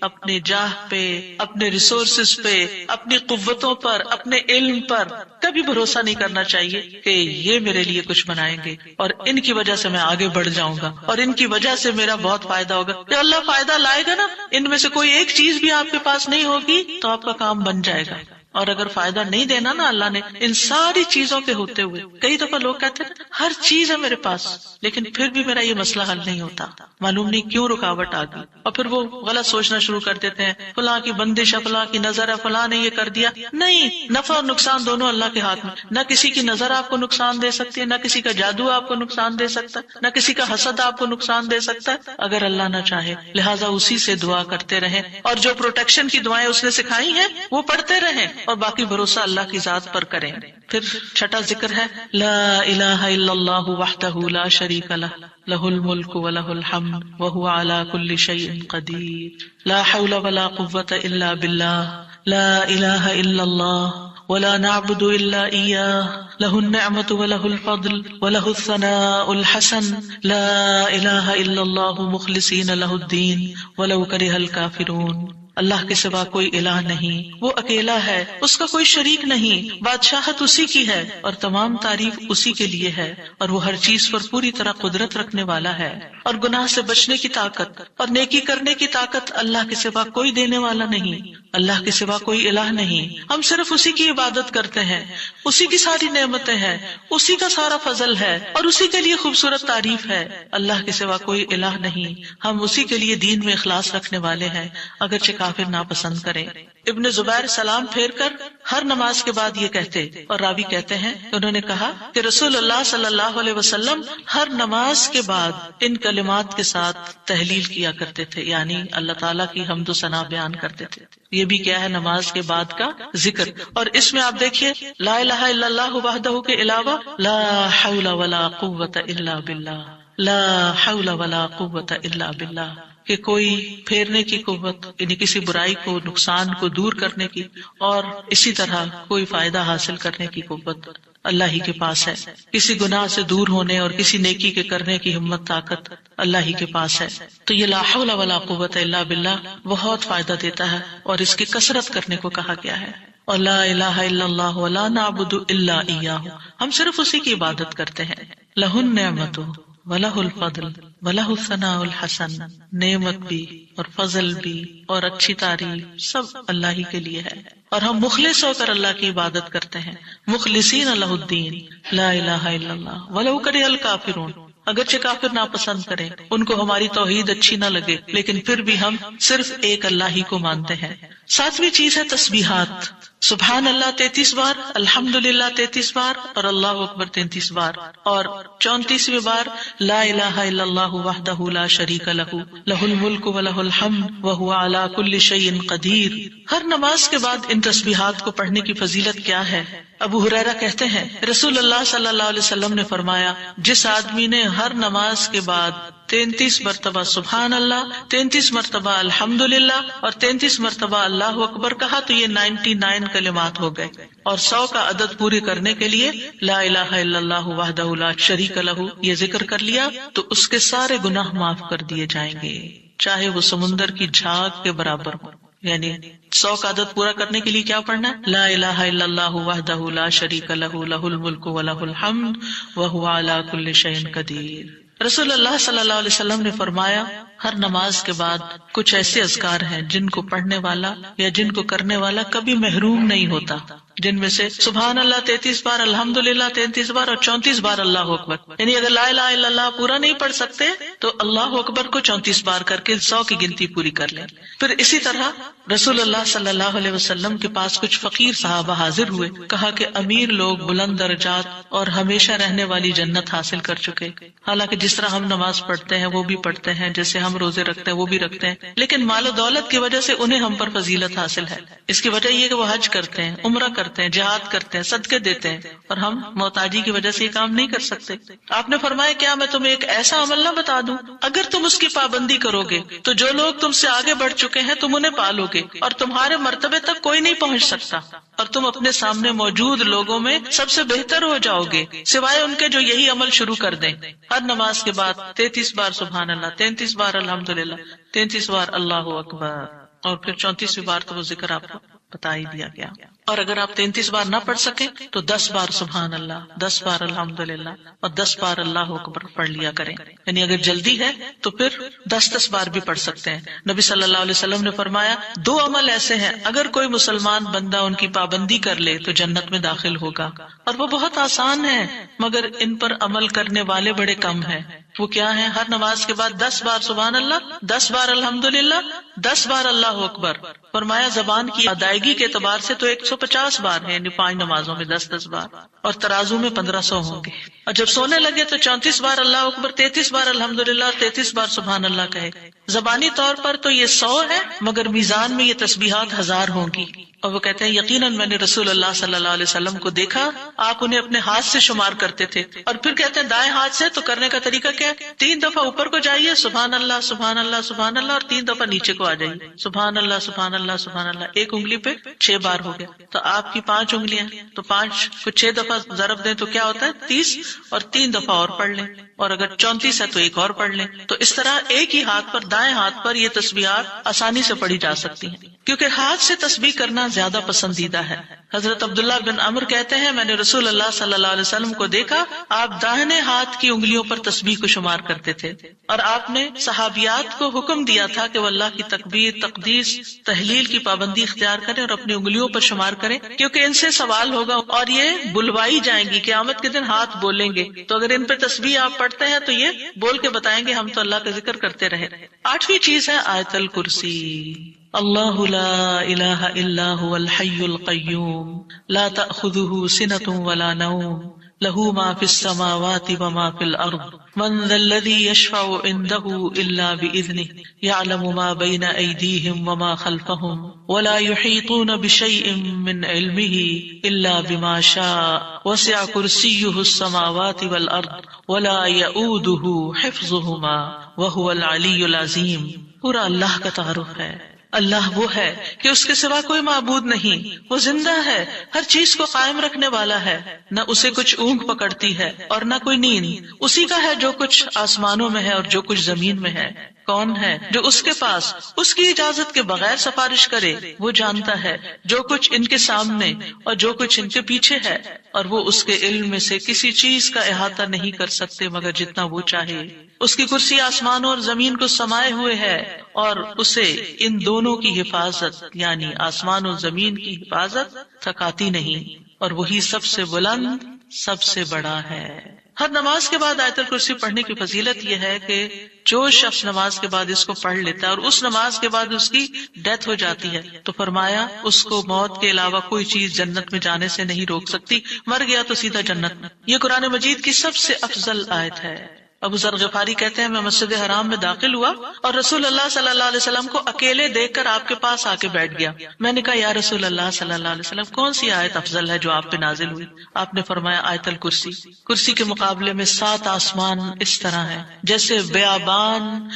اپنے جاہ پہ، اپنے ریسورسز پہ، اپنی قوتوں پر، اپنے علم پر کبھی بھروسہ نہیں کرنا چاہیے کہ یہ میرے لیے کچھ بنائیں گے اور ان کی وجہ سے میں آگے بڑھ جاؤں گا اور ان کی وجہ سے میرا بہت فائدہ ہوگا. کہ اللہ فائدہ لائے گا نا، ان میں سے کوئی ایک چیز بھی آپ کے پاس نہیں ہوگی تو آپ کا کام بن جائے گا. اور اگر فائدہ نہیں دینا نا اللہ نے ان ساری چیزوں کے ہوتے ہوئے، کئی دفعہ لوگ کہتے ہیں ہر چیز ہے میرے پاس لیکن پھر بھی میرا یہ مسئلہ حل نہیں ہوتا، معلوم نہیں کیوں رکاوٹ آ گئی. اور پھر وہ غلط سوچنا شروع کر دیتے ہیں، فلاں کی بندش ہے، فلاں کی نظر ہے، فلاں نے یہ کر دیا. نہیں، نفع اور نقصان دونوں اللہ کے ہاتھ میں. نہ کسی کی نظر آپ کو نقصان دے سکتی ہے، نہ کسی کا جادو آپ کو نقصان دے سکتا ہے، نہ کسی کا حسد آپ کو نقصان دے سکتا ہے اگر اللہ نہ چاہے. لہٰذا اسی سے دعا کرتے رہیں، اور جو پروٹیکشن کی دعائیں اس نے سکھائی ہیں وہ پڑھتے رہیں، اور باقی بھروسہ اللہ کی ذات پر کریں. پھر چھٹا ذکر ہے لا الہ الا اللہ وحدہ لا شریک لہ لہ الملک ولہ الحمد وہو علی کل شیء قدیر لا حول ولا قوة الا باللہ لا الہ الا اللہ ولا نعبد الا ایاہ لہ النعمة ولہ الفضل ولہ الثناء الحسن لا الہ الا اللہ مخلصین لہ الدین ولو کرہ الکافرون. اللہ کے سوا کوئی الہ نہیں، وہ اکیلا ہے، اس کا کوئی شریک نہیں، بادشاہت اسی کی ہے اور تمام تعریف اسی کے لیے ہے، اور وہ ہر چیز پر پوری طرح قدرت رکھنے والا ہے. اور گناہ سے بچنے کی طاقت اور نیکی کرنے کی طاقت اللہ کے سوا کوئی دینے والا نہیں، اللہ کے سوا کوئی الہ نہیں. ہم صرف اسی کی عبادت کرتے ہیں، اسی کی ساری نعمتیں ہیں، اسی کا سارا فضل ہے اور اسی کے لیے خوبصورت تعریف ہے. اللہ کے سوا کوئی الہ نہیں، ہم اسی کے لیے دین میں اخلاص رکھنے والے ہیں اگرچہ کافر ناپسند کریں. ابن زبیر سلام پھیر کر ہر نماز کے بعد یہ کہتے، اور راوی کہتے ہیں کہ انہوں نے کہا کہ رسول اللہ صلی اللہ علیہ وسلم ہر نماز کے بعد ان کلمات کے ساتھ تحلیل کیا کرتے تھے، یعنی اللہ تعالیٰ کی حمد و ثنا بیان کرتے تھے. یہ بھی کیا ہے نماز کے بعد کا ذکر. اور اس میں آپ دیکھیے لا الہ الا اللہ وحدہ کے علاوہ لا حول ولا قوت الا باللہ، لا حول ولا قوت الا باللہ، کہ کوئی پھیرنے کی قوت یعنی کسی برائی کو، نقصان کو دور کرنے کی، اور اسی طرح کوئی فائدہ حاصل کرنے کی قوت اللہ ہی کے پاس ہے. کسی گناہ سے دور ہونے اور کسی نیکی کے کرنے کی ہمت، طاقت اللہ ہی کے پاس ہے. تو یہ لا حول ولا قوت الا باللہ بہت فائدہ دیتا ہے، اور اس کی کثرت کرنے کو کہا گیا ہے. اور لا الہ الا اللہ ولا نعبد الا ایاہ، ہم صرف اسی کی عبادت کرتے ہیں. لہ النعمت وَلَهُ الْفَضْلُ وَلَهُ الثَّنَاءُ الْحَسَنُ، نعمت بھی اور فضل بھی اور اچھی تعریف سب اللہ ہی کے لیے ہے، اور ہم مخلص ہو کر اللہ کی عبادت کرتے ہیں. مخلصین لہ الدین لا الہ الا اللہ وَلَوْ كَرِهَ الْكَافِرُونَ، اگرچہ کافر ناپسند کریں، ان کو ہماری توحید اچھی نہ لگے، لیکن پھر بھی ہم صرف ایک اللہ ہی کو مانتے ہیں. ساتویں چیز ہے تسبیحات. سبحان اللہ 33 بار، الحمدللہ 33 بار، اور اللہ اکبر 33 بار، اور 34ویں بار لا الہ الا اللہ وحدہ لا شریک لہ لہ الملک ولہ الحمد وہو علی کل شیء قدیر. ہر نماز کے بعد ان تسبیحات کو پڑھنے کی فضیلت کیا ہے؟ ابو ہریرہ کہتے ہیں رسول اللہ صلی اللہ علیہ وسلم نے فرمایا، جس آدمی نے ہر نماز کے بعد 33 مرتبہ سبحان اللہ، 33 مرتبہ الحمدللہ اور 33 مرتبہ اللہ اکبر کہا تو یہ 99 کلمات ہو گئے. اور 100 کا عدد پورے کرنے کے لیے لا الہ الا اللہ وحدہ لا شریک لہ یہ ذکر کر لیا تو اس کے سارے گناہ معاف کر دیے جائیں گے، چاہے وہ سمندر کی جھاگ کے برابر ہو. یعنی 100 کا عدد پورا کرنے کے لیے کیا پڑھنا ہے؟ لا الہ الا اللہ وحدہ لا شریک لہ لہ الملک ولہ الحمد وہو علی کل شیء قدیر. رسول اللہ صلی اللہ علیہ وسلم نے فرمایا ہر نماز کے بعد کچھ ایسے اذکار ہیں جن کو پڑھنے والا یا جن کو کرنے والا کبھی محروم نہیں ہوتا. جن میں سے سبحان اللہ 33 بار، الحمدللہ 33 بار اور 34 بار اللہ اکبر. یعنی اگر لا الہ الا اللہ پورا نہیں پڑھ سکتے تو اللہ اکبر کو 34 بار کر کے 100 کی گنتی پوری کر لیں. پھر اسی طرح رسول اللہ صلی اللہ علیہ وسلم کے پاس کچھ فقیر صحابہ حاضر ہوئے. کہا کہ امیر لوگ بلند درجات اور ہمیشہ رہنے والی جنت حاصل کر چکے. حالانکہ جس طرح ہم نماز پڑھتے ہیں وہ بھی پڑھتے ہیں، جیسے ہم روزے رکھتے ہیں وہ بھی رکھتے ہیں، لیکن مال و دولت کی وجہ سے انہیں ہم پر فضیلت حاصل ہے. اس کی وجہ یہ کہ وہ حج کرتے ہیں، عمرہ کرتے ہیں، جہاد کرتے ہیں، صدقے دیتے ہیں، اور ہم محتاجی کی وجہ سے یہ کام نہیں کر سکتے. آپ نے فرمایا کیا میں تمہیں ایک ایسا عمل نہ بتا دوں اگر تم اس کی پابندی کرو گے تو جو لوگ تم سے آگے بڑھ چکے ہیں تم انہیں پالو گے اور تمہارے مرتبے تک کوئی نہیں پہنچ سکتا، اور تم اپنے سامنے موجود لوگوں میں سب سے بہتر ہو جاؤ گے سوائے ان کے جو یہی عمل شروع کر دیں. ہر نماز کے بعد 33 بار سبحان اللہ، 33 بار الحمدللہ، 33 بار اللہ اکبر، اور پھر 34ویں بار تو وہ ذکر آپ کو بتا ہی دیا گیا. اور اگر آپ 33 بار نہ پڑھ سکیں تو 10 بار سبحان اللہ، 10 بار الحمدللہ اور 10 بار اللہ اکبر پڑھ لیا کریں. یعنی اگر جلدی ہے تو پھر 10 بار بھی پڑھ سکتے ہیں. نبی صلی اللہ علیہ وسلم نے فرمایا 2 عمل ایسے ہیں اگر کوئی مسلمان بندہ ان کی پابندی کر لے تو جنت میں داخل ہوگا، اور وہ بہت آسان ہے مگر ان پر عمل کرنے والے بڑے کم ہیں. وہ کیا ہیں؟ ہر نماز کے بعد 10 بار سبحان اللہ، 10 بار الحمدللہ، 10 بار اللہ اکبر. فرمایا زبان کی ادائیگی کے اعتبار سے تو 150 بار ہے، یعنی 5 نمازوں میں 10 بار، اور ترازو میں 1500 ہوں گے. اور جب سونے لگے تو 34 بار اللہ اکبر، 33 بار الحمدللہ اور 33 بار سبحان اللہ کہے. زبانی طور پر تو یہ 100 ہے مگر میزان میں یہ تسبیحات 1000 ہوں گی. اور وہ کہتے ہیں یقیناً میں نے رسول اللہ صلی اللہ علیہ وسلم کو دیکھا، آپ انہیں اپنے ہاتھ سے شمار کرتے تھے. اور پھر کہتے ہیں دائیں ہاتھ سے، تو کرنے کا طریقہ کیا ہے؟ 3 دفعہ اوپر کو جائیے سبحان اللہ سبحان اللہ سبحان اللہ، اور 3 دفعہ نیچے کو آ جائیے سبحان اللہ سبحان اللہ سبحان اللہ. ایک انگلی پہ 6 بار ہو گیا، تو آپ کی 5 انگلیاں تو 5 کو 6 دفعہ ضرب دیں تو کیا ہوتا ہے 30، اور 3 دفعہ اور پڑھ لیں، اور اگر 34 ہے تو ایک اور پڑھ لیں. تو اس طرح ایک ہی ہاتھ پر، دائیں ہاتھ پر یہ تسبیحات آسانی سے پڑھی جا سکتی ہیں، کیونکہ ہاتھ سے تسبیح کرنا زیادہ پسندیدہ ہے. حضرت عبداللہ بن عمر کہتے ہیں میں نے رسول اللہ صلی اللہ علیہ وسلم کو دیکھا، آپ داہنے ہاتھ کی انگلیوں پر تسبیح کو شمار کرتے تھے، اور آپ نے صحابیات کو حکم دیا تھا کہ وہ اللہ کی تکبیر، تقدیس، تحلیل کی پابندی اختیار کریں اور اپنی انگلیوں پر شمار کریں، کیونکہ ان سے سوال ہوگا اور یہ بلوائی جائیں گی. قیامت کے دن ہاتھ بولیں گے، تو اگر ان پہ تسبیح آپ پڑھتے ہیں تو یہ بول کے بتائیں گے ہم تو اللہ کا ذکر کرتے رہے. 8ویں چیز ہے آیت الکرسی. اللہ لا الہ الا هو الحی القیوم لا تأخذه سنة ولا نوم له ما في السماوات وما في الأرض من ذا الذي يشفع عنده إلا بإذنه يعلم ما بين أيديهم وما خلفهم ولا يحيطون بشيء من علمه إلا بما شاء وسع كرسيه السماوات والأرض ولا يؤوده حفظهما وهو العلي العظيم. پورا اللہ کا تعارف ہے. اللہ وہ ہے کہ اس کے سوا کوئی معبود نہیں، وہ زندہ ہے، ہر چیز کو قائم رکھنے والا ہے، نہ اسے کچھ اونگ پکڑتی ہے اور نہ کوئی نیند. اسی کا ہے جو کچھ آسمانوں میں ہے اور جو کچھ زمین میں ہے. کون ہے جو اس کے پاس اس کی اجازت کے بغیر سفارش کرے؟ وہ جانتا ہے جو کچھ ان کے سامنے اور جو کچھ ان کے پیچھے ہے، اور وہ اس کے علم میں سے کسی چیز کا احاطہ نہیں کر سکتے مگر جتنا وہ چاہے. اس کی کرسی آسمانوں اور زمین کو سمائے ہوئے ہے، اور اسے ان دونوں کی حفاظت یعنی آسمان اور زمین کی حفاظت تھکاتی نہیں، اور وہی سب سے بلند، سب سے بڑا ہے. ہر نماز کے بعد آیت الکرسی پڑھنے کی فضیلت یہ ہے کہ جو شخص نماز کے بعد اس کو پڑھ لیتا ہے اور اس نماز کے بعد اس کی ڈیتھ ہو جاتی ہے تو فرمایا اس کو موت کے علاوہ کوئی چیز جنت میں جانے سے نہیں روک سکتی، مر گیا تو سیدھا جنت میں. یہ قرآن مجید کی سب سے افضل آیت ہے. ابو ذر غفاری کہتے ہیں میں مسجد حرام میں داخل ہوا اور رسول اللہ صلی اللہ علیہ وسلم کو اکیلے دیکھ کر آپ کے پاس آ کے بیٹھ گیا. میں نے کہا یا رسول اللہ صلی اللہ علیہ وسلم کون سی آیت افضل ہے جو آپ پہ نازل ہوئی؟ آپ نے فرمایا آیت الکرسی. کرسی کے مقابلے میں 7 آسمان اس طرح ہے جیسے بیابان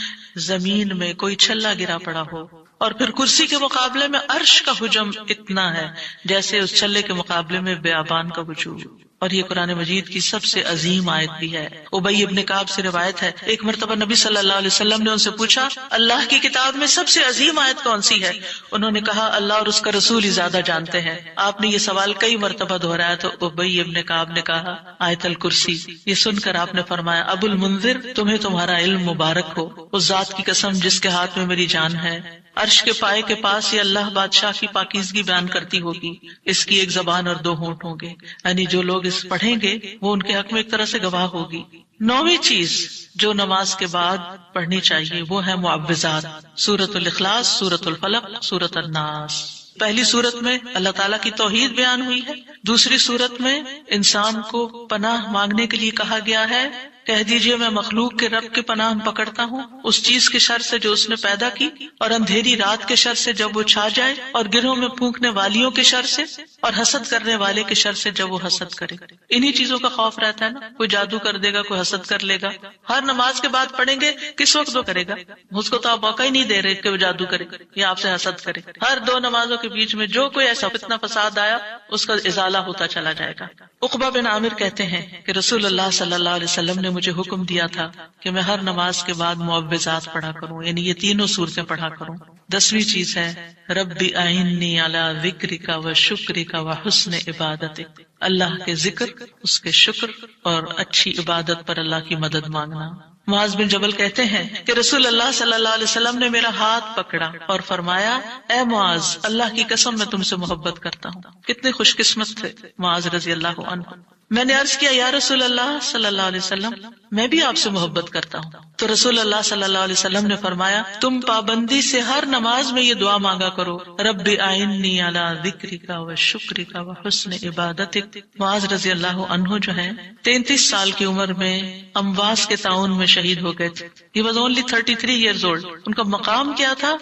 زمین میں کوئی چھلا گرا پڑا ہو، اور پھر کرسی کے مقابلے میں عرش کا حجم اتنا ہے جیسے اس چھلے کے مقابلے میں بیابان کا وجود. اور یہ قرآن مجید کی سب سے عظیم آیت بھی ہے. ابی ابن کعب سے روایت ہے ایک مرتبہ نبی صلی اللہ علیہ وسلم نے ان سے پوچھا اللہ کی کتاب میں سب سے عظیم آیت کون سی ہے؟ انہوں نے کہا اللہ اور اس کا رسول ہی زیادہ جانتے ہیں. آپ نے یہ سوال کئی مرتبہ دہرایا تو ابی ابن کعب نے کہا آیت الکرسی. یہ سن کر آپ نے فرمایا ابو المنذر تمہیں تمہارا علم مبارک ہو، اس ذات کی قسم جس کے ہاتھ میں میری جان ہے عرش کے پائے کے پاس یہ اللہ بادشاہ کی پاکیزگی بیان کرتی ہوگی، اس کی ایک زبان اور دو ہونٹ ہوں گے، یعنی جو لوگ اس پڑھیں گے وہ ان کے حق میں ایک طرح سے گواہ ہوگی۔ نویں چیز جو نماز کے بعد پڑھنی چاہیے وہ ہے معوذات، سورۃ الاخلاص، سورۃ الفلق، سورۃ الناس۔ پہلی سورت میں اللہ تعالیٰ کی توحید بیان ہوئی ہے، دوسری سورت میں انسان کو پناہ مانگنے کے لیے کہا گیا ہے، کہہ دیجئے میں مخلوق کے رب کے پناہ پکڑتا ہوں اس چیز کے شر سے جو اس نے پیدا کی، اور اندھیری رات کے شر سے جب وہ چھا جائے، اور گرہوں میں پھونکنے والیوں کے شر سے، اور حسد کرنے والے کے شر سے جب وہ حسد کرے۔ انہی چیزوں کا خوف رہتا ہے نا، کوئی جادو کر دے گا، کوئی حسد کر لے گا۔ ہر نماز کے بعد پڑھیں گے، کس وقت وہ کرے گا؟ اس کو تو آپ موقع ہی نہیں دے رہے کہ وہ جادو کرے یا آپ سے حسد کرے۔ ہر دو نمازوں کے بیچ میں جو کوئی ایسا فتنہ فساد آیا اس کا ازالہ ہوتا چلا جائے گا۔ عقبہ بن عامر کہتے ہیں کہ رسول اللہ صلی اللہ علیہ وسلم نے مجھے حکم دیا تھا کہ میں ہر نماز کے بعد معوذات پڑھا کروں، یعنی یہ تینوں صورتیں پڑھا کروں۔ 10ویں چیز ہے ربی اعنی علی ذکرک و شکرک و حسن عبادتک، اللہ کے ذکر، اس کے شکر اور اچھی عبادت پر اللہ کی مدد مانگنا۔ معاذ بن جبل کہتے ہیں کہ رسول اللہ صلی اللہ علیہ وسلم نے میرا ہاتھ پکڑا اور فرمایا اے معاذ، اللہ کی قسم میں تم سے محبت کرتا ہوں۔ کتنے خوش قسمت تھے معاذ رضی اللہ عنہ۔ میں نے عرض کیا یا رسول اللہ صلی اللہ علیہ وسلم، میں بھی آپ سے محبت کرتا ہوں۔ تو رسول اللہ صلی اللہ علیہ وسلم نے فرمایا تم پابندی سے ہر نماز میں یہ دعا مانگا کرو، رب اعنی علی ذکرک و شکرک و حسن عبادتک۔ معاذ رضی اللہ عنہ جو ہیں 33 سال کی عمر میں امواس کے طاعون میں شہید ہو گئے تھے۔ He was only 33 years old۔ ان کا مقام کیا تھا؟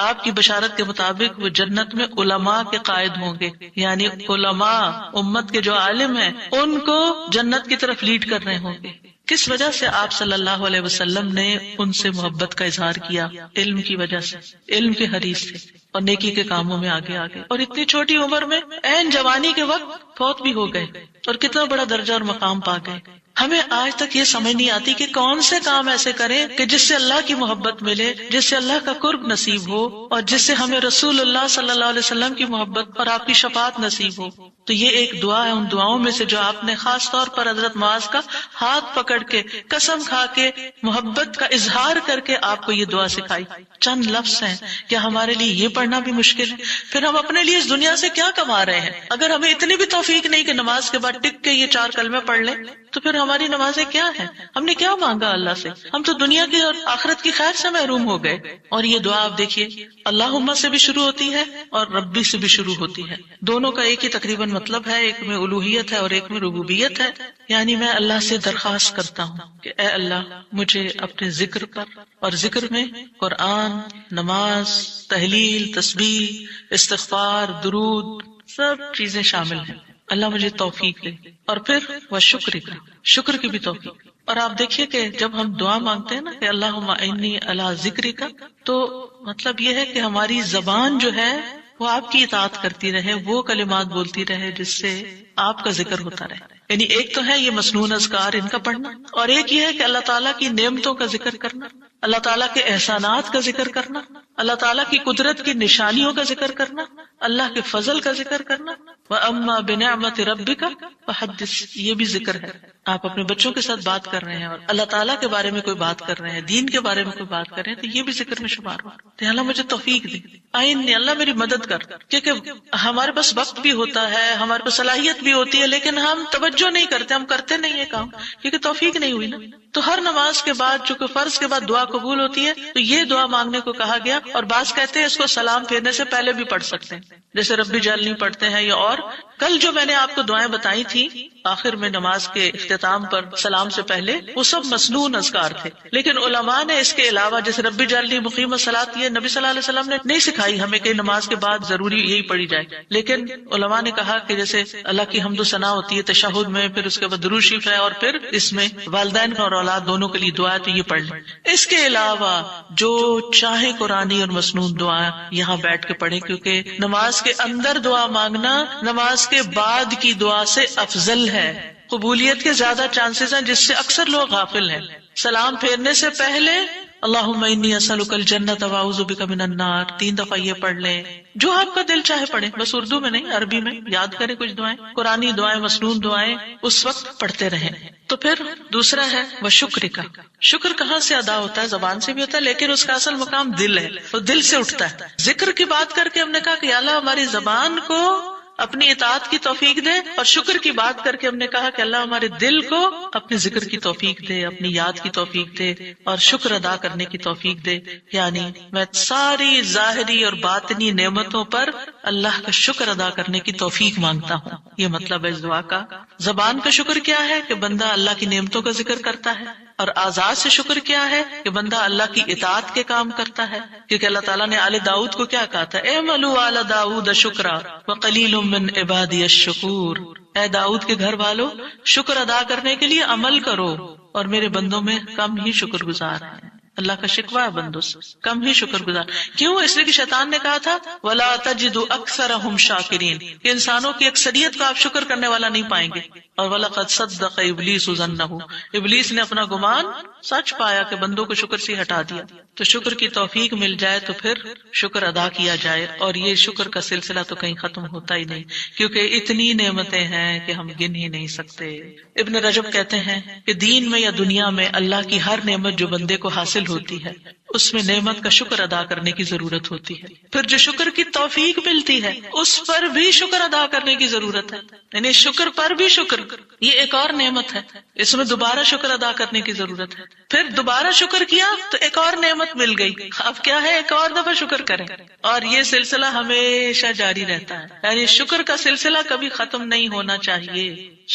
آپ کی بشارت کے مطابق وہ جنت میں علماء کے قائد ہوں گے، یعنی علماء امت کے جو عالم ہیں ان کو جنت کی طرف لیڈ کر رہے ہوں گے۔ کس وجہ سے آپ صلی اللہ علیہ وسلم نے ان سے محبت کا اظہار کیا؟ علم کی وجہ سے، علم کے حریص تھے اور نیکی کے کاموں میں آگے آگے، اور اتنی چھوٹی عمر میں عین جوانی کے وقت فوت بھی ہو گئے اور کتنا بڑا درجہ اور مقام پا گئے۔ ہمیں آج تک یہ سمجھ نہیں آتی کہ کون سے کام ایسے کریں کہ جس سے اللہ کی محبت ملے، جس سے اللہ کا قرب نصیب ہو، اور جس سے ہمیں رسول اللہ صلی اللہ علیہ وسلم کی محبت اور آپ کی شفاعت نصیب ہو۔ تو یہ ایک دعا ہے ان دعاؤں میں سے جو آپ نے خاص طور پر حضرت معاذ کا ہاتھ پکڑ کے، قسم کھا کے، محبت کا اظہار کر کے آپ کو یہ دعا سکھائی۔ چند لفظ ہیں، کیا ہمارے لیے یہ پڑھنا بھی مشکل ہے؟ پھر ہم اپنے لیے اس دنیا سے کیا کما رہے ہیں؟ اگر ہمیں اتنی بھی توفیق نہیں کہ نماز کے بعد ٹک کے یہ 4 کلمے پڑھ لیں تو پھر ہماری نمازیں کیا ہیں؟ ہم نے کیا مانگا اللہ سے؟ ہم تو دنیا کی اور آخرت کی خیر سے محروم ہو گئے۔ اور یہ دعا آپ دیکھیے اللہم سے بھی شروع ہوتی ہے اور ربی سے بھی شروع ہوتی ہے، دونوں کا ایک ہی تقریباً مطلب ہے، ایک میں الوہیت ہے اور ایک میں ربوبیت ہے۔ یعنی میں اللہ سے درخواست کرتا ہوں کہ اے اللہ مجھے اپنے ذکر پر، اور ذکر میں قرآن، نماز، تحلیل، تسبیح، استغفار، درود، سب چیزیں شامل ہیں، اللہ مجھے توفیق دے، اور پھر وہ شکر کی بھی توفیق۔ اور آپ دیکھیے کہ جب ہم دعا مانگتے ہیں نا کہ اللہم انی علی ذکرک، تو مطلب یہ ہے کہ ہماری زبان جو ہے وہ آپ کی اطاعت کرتی رہے، وہ کلمات بولتی رہے جس سے آپ کا ذکر ہوتا رہے۔ یعنی ایک تو ہے یہ مسنون اذکار ان کا پڑھنا، اور ایک یہ ہے کہ اللہ تعالیٰ کی نعمتوں کا ذکر کرنا، اللہ تعالیٰ کے احسانات کا ذکر کرنا، اللہ تعالیٰ کی قدرت کی نشانیوں کا ذکر کرنا، اللہ کے فضل کا ذکر کرنا۔ وَأَمَّا بِنِعْمَةِ رَبِّكَ فَحَدِّثْ، یہ بھی ذکر ہے۔ آپ اپنے بچوں کے ساتھ بات کر رہے ہیں اور اللہ تعالیٰ کے بارے میں کوئی بات کر رہے ہیں، دین کے بارے میں کوئی بات کر رہے ہیں، تو یہ بھی ذکر میں شمار ہو۔ تو اللہ مجھے توفیق دے، آئین اللہ میری مدد کر، کیونکہ ہمارے پاس وقت بھی ہوتا ہے، ہمارے پاس صلاحیت بھی ہوتی ہے، لیکن ہم توجہ نہیں کرتے، ہم کرتے نہیں ہے کام، کیونکہ توفیق نہیں ہوئی نا۔ تو ہر نماز کے بعد، چونکہ فرض کے بعد دعا قبول ہوتی ہے، تو یہ دعا مانگنے کو کہا گیا۔ اور بعض کہتے ہیں اس کو سلام پھیرنے سے پہلے بھی پڑھ سکتے ہیں، جیسے ربی جعلنی پڑھتے ہیں، یا اور کل جو میں نے آپ کو دعائیں بتائی تھی آخر میں نماز کے اختتام پر سلام سے پہلے، وہ سب مسنون اذکار تھے، لیکن علماء نے اس کے علاوہ جیسے ربی جعلنی مقیم الصلاۃ، یہ نبی صلی اللہ علیہ وسلم نے نہیں سکھائی ہمیں کہ نماز کے بعد ضروری یہی پڑھی جائے، لیکن علماء نے کہا کہ جیسے اللہ کی حمد و ثنا ہوتی ہے تشہد میں، پھر اس کے بعد درود شریف ہے، اور پھر اس میں والدین اور اولاد دونوں کے لیے دعا ہے، تو یہ پڑھ لیں۔ اس کے علاوہ جو چاہے قرآنی اور مسنون دعا یہاں بیٹھ کے پڑھیں، کیونکہ نماز کے اندر دعا مانگنا نماز کے بعد کی دعا سے افضل ہے، قبولیت کے زیادہ چانسز ہیں، جس سے اکثر لوگ غافل ہیں۔ سلام پھیرنے سے پہلے اللہم انی اسألک الجنۃ واعوذ بک من النار 3 دفعہ یہ پڑھ لیں، جو آپ کا دل چاہے پڑھیں، بس اردو میں نہیں عربی میں یاد کریں کچھ دعائیں، قرآنی دعائیں، مسنون دعائیں اس وقت پڑھتے رہیں۔ تو پھر دوسرا ہے وہ شکر کا۔ شکر کہاں سے ادا ہوتا ہے؟ زبان سے بھی ہوتا ہے، لیکن اس کا اصل مقام دل ہے، تو دل سے اٹھتا ہے۔ ذکر کی بات کر کے ہم نے کہا کہ یا اللہ ہماری زبان کو اپنی اطاعت کی توفیق دے، اور شکر کی بات کر کے ہم نے کہا کہ اللہ ہمارے دل کو اپنے ذکر کی توفیق دے، اپنی یاد کی توفیق دے، اور شکر ادا کرنے کی توفیق دے۔ یعنی میں ساری ظاہری اور باطنی نعمتوں پر اللہ کا شکر ادا کرنے کی توفیق مانگتا ہوں، یہ مطلب ہے اس دعا کا۔ زبان کا شکر کیا ہے؟ کہ بندہ اللہ کی نعمتوں کا ذکر کرتا ہے، اور اعضاء سے شکر کیا ہے؟ کہ بندہ اللہ کی اطاعت کے کام کرتا ہے، کیونکہ اللہ تعالیٰ نے آل داؤد کو کیا کہا تھا؟ اعملوا آل داؤد شکرا وقلیل من عبادی الشکور، اے داؤد کے گھر والو شکر ادا کرنے کے لیے عمل کرو، اور میرے بندوں میں کم ہی شکر گزار ہیں۔ اللہ کا شکوہ ہے بندوں سے، کم ہی شکر گزار۔ کیوں؟ اس لیے کہ شیطان نے کہا تھا وَلَا تَجِدُ أَكْثَرَهُمْ شَاكِرِينَ، کہ انسانوں کی اکثریت کو آپ شکر کرنے والا نہیں پائیں گے۔ اور وَلَقَدْ صَدَّقَ إِبْلِيسُ ظَنَّهُ، ابلیس نے اپنا گمان سچ پایا کہ بندوں کو شکر سے ہٹا دیا۔ تو شکر کی توفیق مل جائے تو پھر شکر ادا کیا جائے، اور یہ شکر کا سلسلہ تو کہیں ختم ہوتا ہی نہیں، کیونکہ اتنی نعمتیں ہیں کہ ہم گن ہی نہیں سکتے۔ ابن رجب کہتے ہیں کہ دین میں یا دنیا میں اللہ کی ہر نعمت جو بندے کو حاصل ہوتی ہے اس میں نعمت کا شکر ادا کرنے کی ضرورت ہوتی ہے۔ پھر جو شکر کی توفیق ملتی ہے اس پر بھی شکر ادا کرنے کی ضرورت ہے، یعنی شکر پر بھی شکر، یہ ایک اور نعمت ہے، اس میں دوبارہ شکر ادا کرنے کی ضرورت ہے۔ پھر دوبارہ شکر کیا تو ایک اور نعمت مل گئی، اب کیا ہے؟ ایک اور دفعہ شکر کریں، اور یہ سلسلہ ہمیشہ جاری رہتا ہے، یعنی شکر کا سلسلہ کبھی ختم نہیں ہونا چاہیے،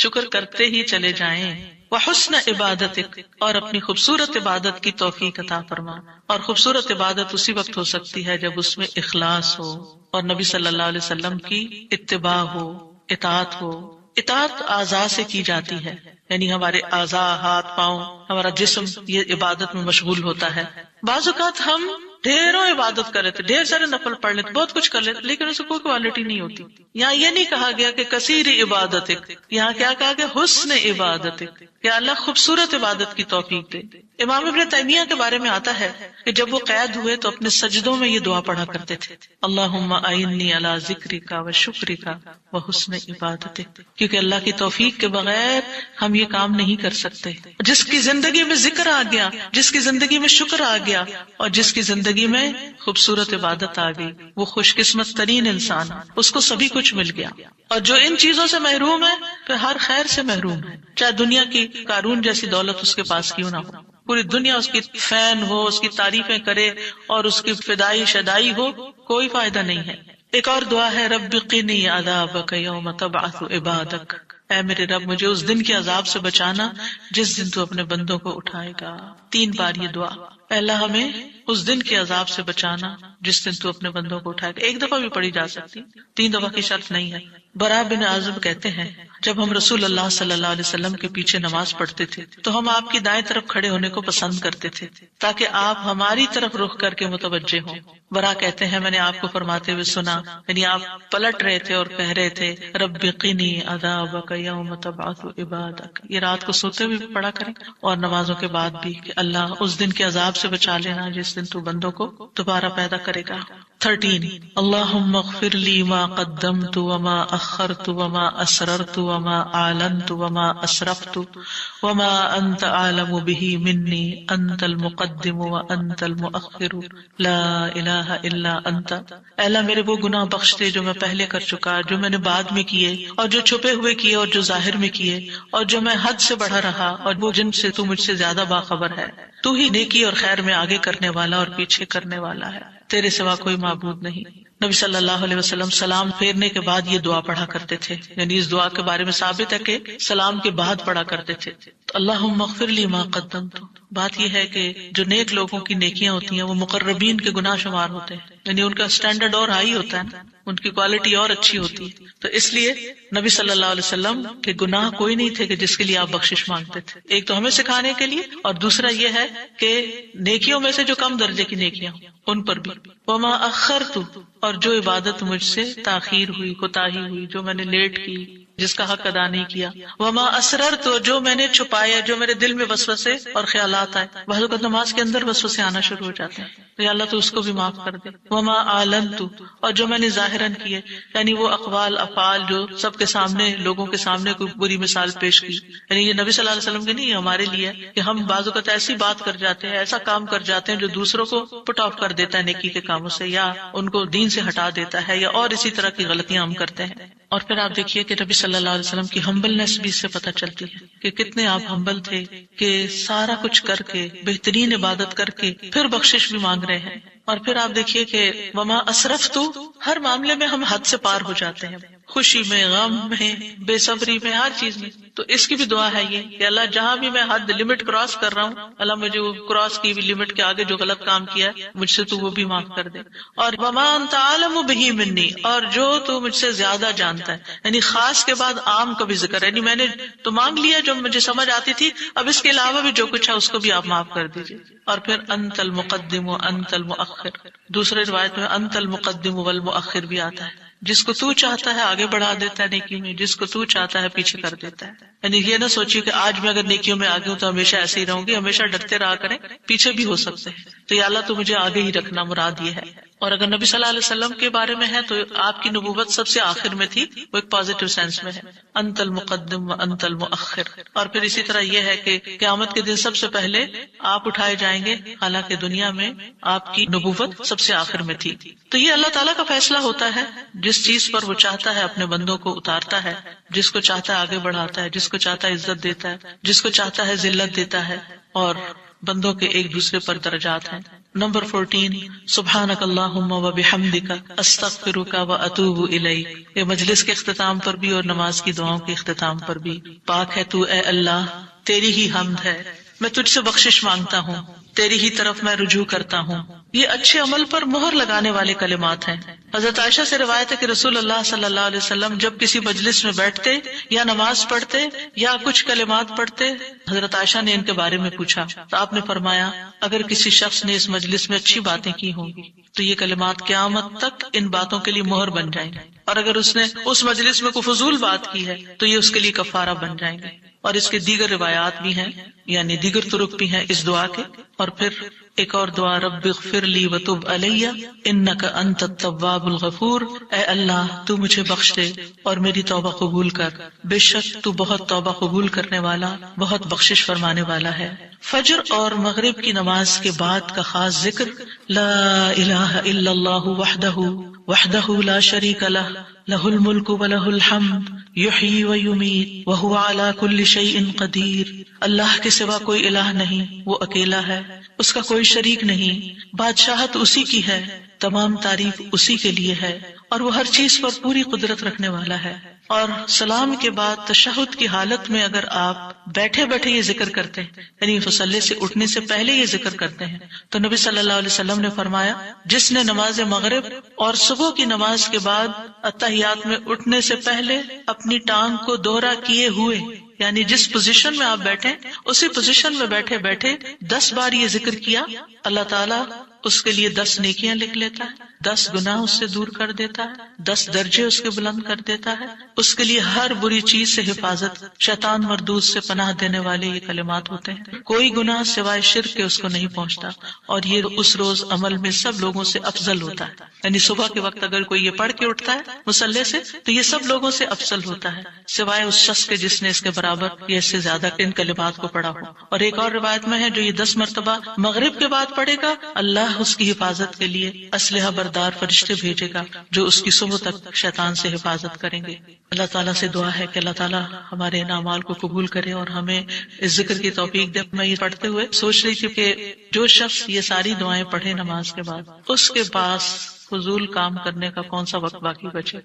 شکر کرتے ہی چلے جائیں۔ وحسن عبادتک، اور اپنی خوبصورت عبادت کی توفیق عطا فرما، اور خوبصورت عبادت اسی وقت ہو سکتی ہے جب اس میں اخلاص ہو، اور نبی صلی اللہ علیہ وسلم کی اتباع ہو، اطاعت ہو۔ اطاعت اعضاء سے کی جاتی ہے، یعنی ہمارے اعضاء، ہاتھ پاؤں، ہمارا جسم یہ عبادت میں مشغول ہوتا ہے۔ بعض اوقات ہم ڈھیروں عبادت کر لیتے، ڈھیر سارے نفل پڑھ لیتے، بہت کچھ کر لیتے، لیکن اسے کوئی کوالٹی نہیں ہوتی۔ یہاں یہ نہیں کہا گیا کہ کثیر عبادتک، یہاں کیا کہا گیا؟ حسن عبادتک، کہ اللہ خوبصورت عبادت کی توفیق دے۔ امام ابن تیمیہ کے بارے میں آتا ہے کہ جب وہ قید ہوئے تو اپنے سجدوں میں یہ دعا پڑھا کرتے تھے، اللہم اعنی علی ذکرک و شکرک و حسن عبادتک، کیونکہ اللہ کی توفیق کے بغیر ہم یہ کام نہیں کر سکتے۔ جس کی زندگی میں ذکر آ گیا، جس کی زندگی میں شکر آ گیا، اور جس کی زندگی میں خوبصورت عبادت آ گئی، وہ خوش قسمت ترین انسان ہے، اس کو سبھی کچھ مل گیا۔ اور جو ان چیزوں سے محروم ہے پھر ہر خیر سے محروم ہے، چاہے دنیا کی قارون جیسی دولت اس کے پاس کیوں نہ ہو، پوری دنیا اس کی فین ہو، اس کی تعریفیں کرے اور اس کی فدائی شدائی ہو، کوئی فائدہ نہیں ہے۔ ایک اور دعا ہے رب قنی عذابک یوم تبعث عبادک، اے میرے رب مجھے اس دن کے عذاب سے بچانا جس دن تو اپنے بندوں کو اٹھائے گا۔ 3 بار یہ دعا، اے اللہ ہمیں اس دن کے عذاب سے بچانا جس دن تو اپنے بندوں کو اٹھائے گا۔ 1 دفعہ بھی پڑھی جا سکتی، 3 دفعہ کی شرط نہیں ہے۔ برا بن عازب کہتے ہیں جب ہم رسول اللہ صلی اللہ علیہ وسلم کے پیچھے نماز پڑھتے تھے تو ہم آپ کی دائیں طرف کھڑے ہونے کو پسند کرتے تھے تاکہ آپ ہماری طرف رخ کر کے متوجہ ہوں۔ برا کہتے ہیں میں نے آپ کو فرماتے ہوئے سنا، یعنی آپ پلٹ رہے تھے اور کہہ رہے تھے رب قنی عذابک یوم تبعث عبادک۔ یہ رات کو سوتے ہوئے بھی پڑھا کریں اور نمازوں کے بعد بھی کہ اللہ اس دن کے عذاب سے بچا لینا جس دن تو بندوں کو دوبارہ پیدا کرے گا۔ 13 اللہم اغفر لی ما قدمت وما اخرت وما اسررت وما اعلنت وما اسرفت وما انت اعلم به منی انت المقدم وانت المؤخر لا الہ الا انت۔ اے اللہ میرے وہ گناہ بخش دے جو میں پہلے کر چکا، جو میں نے بعد میں کیے، اور جو چھپے ہوئے کیے اور جو ظاہر میں کیے، اور جو میں حد سے بڑھا رہا اور وہ جن سے تو مجھ سے زیادہ باخبر ہے۔ تو ہی نیکی اور خیر میں آگے کرنے والا اور پیچھے کرنے والا ہے، تیرے سوا کوئی معبود نہیں۔ نبی صلی اللہ علیہ وسلم سلام پھیرنے کے بعد یہ دعا پڑھا کرتے تھے، یعنی اس دعا کے بارے میں ثابت ہے کہ سلام کے بعد پڑھا کرتے تھے۔ اللہم اغفر لی ما قدمت، بات یہ ہے کہ جو نیک لوگوں کی نیکیاں ہوتی ہیں وہ مقربین کے گناہ شمار ہوتے ہیں، یعنی ان کا سٹینڈرڈ اور ہائی ہوتا ہے نا، ان کی کوالٹی اور اچھی ہوتی ہے۔ تو اس لیے نبی صلی اللہ علیہ وسلم کے گناہ کوئی نہیں تھے کہ جس کے لیے آپ بخشش مانگتے تھے، ایک تو ہمیں سکھانے کے لیے، اور دوسرا یہ ہے کہ نیکیوں میں سے جو کم درجے کی نیکیاں ان پر بھی۔ وما اخرت، اور جو عبادت مجھ سے تاخیر ہوئی، کوتاہی ہوئی، جو میں نے لیٹ کی، جس کا حق ادا نہیں کیا. وما اسررت، جو میں نے چھپایا، جو میرے دل میں وسوسے اور خیالات آئے. بعض اوقات نماز کے اندر وسوسے آنا شروع ہو جاتے ہیں، تو یا اللہ تو اس کو بھی معاف کر دے. وما اعلنت، اور جو میں نے ظاہراً کیے، یعنی وہ اقوال افعال جو سب کے سامنے، لوگوں کے سامنے کوئی بری مثال پیش کی. یعنی یہ نبی صلی اللہ علیہ وسلم کے نہیں، یہ ہمارے لیے ہے کہ ہم بعض اوقات ایسی بات کر جاتے ہیں، ایسا کام کر جاتے ہیں جو دوسروں کو پٹ آف کر دیتا ہے نیکی کے کاموں سے، یا ان کو دین سے ہٹا دیتا ہے، یا اور اسی طرح کی غلطیاں ہم کرتے ہیں. اور پھر آپ دیکھیے کہ نبی صلی اللہ علیہ وسلم کی ہمبلنس بھی اس سے پتہ چلتی ہے کہ کتنے آپ ہمبل تھے، کہ سارا کچھ کر کے، بہترین عبادت کر کے پھر بخشش بھی مانگ رہے ہیں. اور پھر آپ دیکھیے کہ وما اسرفت، ہر معاملے میں ہم حد سے پار ہو جاتے ہیں، خوشی میں، غم میں، بے صبری میں، ہر چیز میں. تو اس کی بھی دعا ہے یہ کہ اللہ جہاں بھی میں حد لمٹ کراس کر رہا ہوں، اللہ مجھے وہ کراس کی بھی لمٹ کے آگے جو غلط کام کیا ہے مجھ سے تو وہ بھی معاف کر دے. اور وما انت عالم بہ منی، اور جو تو مجھ سے زیادہ جانتا ہے. یعنی خاص کے بعد عام کا بھی ذکر ہے، یعنی میں نے تو مانگ لیا جو مجھے سمجھ آتی تھی، اب اس کے علاوہ بھی جو کچھ ہے اس کو بھی آپ معاف کر دیجیے. اور پھر انت المقدم و انت المؤخر، دوسرے روایت میں انت المقدم والمؤخر بھی آتا ہے. جس کو تو چاہتا ہے آگے بڑھا دیتا ہے نیکی میں، جس کو تو چاہتا ہے پیچھے کر دیتا ہے. یعنی یہ نہ سوچیے کہ آج میں اگر نیکیوں میں آگے ہوں تو ہمیشہ ایسے ہی رہوں گی، ہمیشہ ڈرتے رہا کریں، پیچھے بھی ہو سکتے ہیں. تو یا اللہ تو مجھے آگے ہی رکھنا، مراد یہ ہے. اور اگر نبی صلی اللہ علیہ وسلم کے بارے میں ہے تو آپ کی نبوت سب سے آخر میں تھی، وہ ایک پازیٹیو سینس میں ہے، انت المقدم و انت المؤخر. اور پھر اسی طرح یہ ہے کہ قیامت کے دن سب سے پہلے آپ اٹھائے جائیں گے، حالانکہ دنیا میں آپ کی نبوت سب سے آخر میں تھی. تو یہ اللہ تعالیٰ کا فیصلہ ہوتا ہے، جس چیز پر وہ چاہتا ہے اپنے بندوں کو اتارتا ہے، جس کو چاہتا ہے آگے بڑھاتا ہے، جس کو چاہتا ہے عزت دیتا ہے، جس کو چاہتا ہے ذلت دیتا ہے. اور بندوں کے ایک دوسرے پر درجات ہیں. نمبر 14 سبحانک اللہم و بحمدک استغفرک و اتوب الیک. یہ مجلس کے اختتام پر بھی اور نماز کی دعاؤں کے اختتام پر بھی. پاک ہے تو اے اللہ، تیری ہی حمد ہے، میں تجھ سے بخشش مانگتا ہوں، تیری ہی طرف میں رجوع کرتا ہوں. یہ اچھے عمل پر مہر لگانے والے کلمات ہیں. حضرت عائشہ سے روایت ہے کہ رسول اللہ صلی اللہ علیہ وسلم جب کسی مجلس میں بیٹھتے یا نماز پڑھتے یا کچھ کلمات پڑھتے، حضرت عائشہ نے ان کے بارے میں پوچھا تو آپ نے فرمایا اگر کسی شخص نے اس مجلس میں اچھی باتیں کی ہوں گی تو یہ کلمات قیامت تک ان باتوں کے لیے مہر بن جائیں گے، اور اگر اس نے اس مجلس میں کوئی فضول بات کی ہے تو یہ اس کے لیے کفارہ بن جائیں گے. اور اس کے دیگر روایات بھی ہیں، یعنی دیگر طرق بھی ہیں اس دعا کے. اور پھر ایک اور دعا، رب اغفر لی وتب علی انک انت التواب الغفور. اے اللہ تو مجھے بخش دے اور میری توبہ قبول کر، بے شک تو بہت توبہ قبول کرنے والا، بہت بخشش فرمانے والا ہے. فجر اور مغرب کی نماز کے بعد کا خاص ذکر لا الہ الا اللہ وحدہ لا شریک لہ لہ الملک ولہ الحمد یحیی ویمیت وہو علی کل شیء قدیر. اللہ کے سوا کوئی الہ نہیں، وہ اکیلا ہے، اس کا کوئی شریک نہیں، بادشاہت اسی کی ہے، تمام تعریف اسی کے لیے ہے، اور وہ ہر چیز پر پوری قدرت رکھنے والا ہے. اور سلام کے بعد تشہد کی حالت میں اگر آپ بیٹھے بیٹھے یہ ذکر کرتے ہیں، یعنی مصلی سے اٹھنے سے پہلے یہ ذکر کرتے ہیں، تو نبی صلی اللہ علیہ وسلم نے فرمایا جس نے نماز مغرب اور صبح کی نماز کے بعد اتحیات میں اٹھنے سے پہلے اپنی ٹانگ کو دوہرا کیے ہوئے، یعنی جس پوزیشن میں آپ بیٹھے اسی پوزیشن میں بیٹھے بیٹھے 10 بار یہ ذکر کیا، اللہ تعالیٰ اس کے لیے 10 نیکیاں لکھ لیتا ہے، 10 گناہ اس سے دور کر دیتا ہے، 10 درجے اس کے بلند کر دیتا ہے. اس کے لیے ہر بری چیز سے حفاظت، شیطان مردود سے پناہ دینے والے یہ کلمات ہوتے ہیں. کوئی گناہ سوائے شرک کے اس کو نہیں پہنچتا، اور یہ اس روز عمل میں سب لوگوں سے افضل ہوتا ہے. یعنی صبح کے وقت اگر کوئی یہ پڑھ کے اٹھتا ہے مصلی سے تو یہ سب لوگوں سے افضل ہوتا ہے، سوائے اس شخص کے جس نے اس کے برابر یا اس سے زیادہ ان کلمات کو پڑھا ہو. اور ایک اور روایت میں ہے جو یہ 10 مرتبہ مغرب کے بعد پڑھے گا، اللہ اس کی حفاظت کے لیے اسلحہ بردار فرشتے بھیجے گا جو اس کی صبح تک شیطان سے حفاظت کریں گے. اللہ تعالیٰ سے دعا ہے کہ اللہ تعالیٰ ہمارے ان اعمال کو قبول کرے اور ہمیں اس ذکر کی توفیق دے. میں یہ پڑھتے ہوئے سوچ رہی تھی کہ جو شخص یہ ساری دعائیں پڑھے نماز کے بعد، اس کے پاس فضول کام کرنے کا کون سا وقت باقی بچے.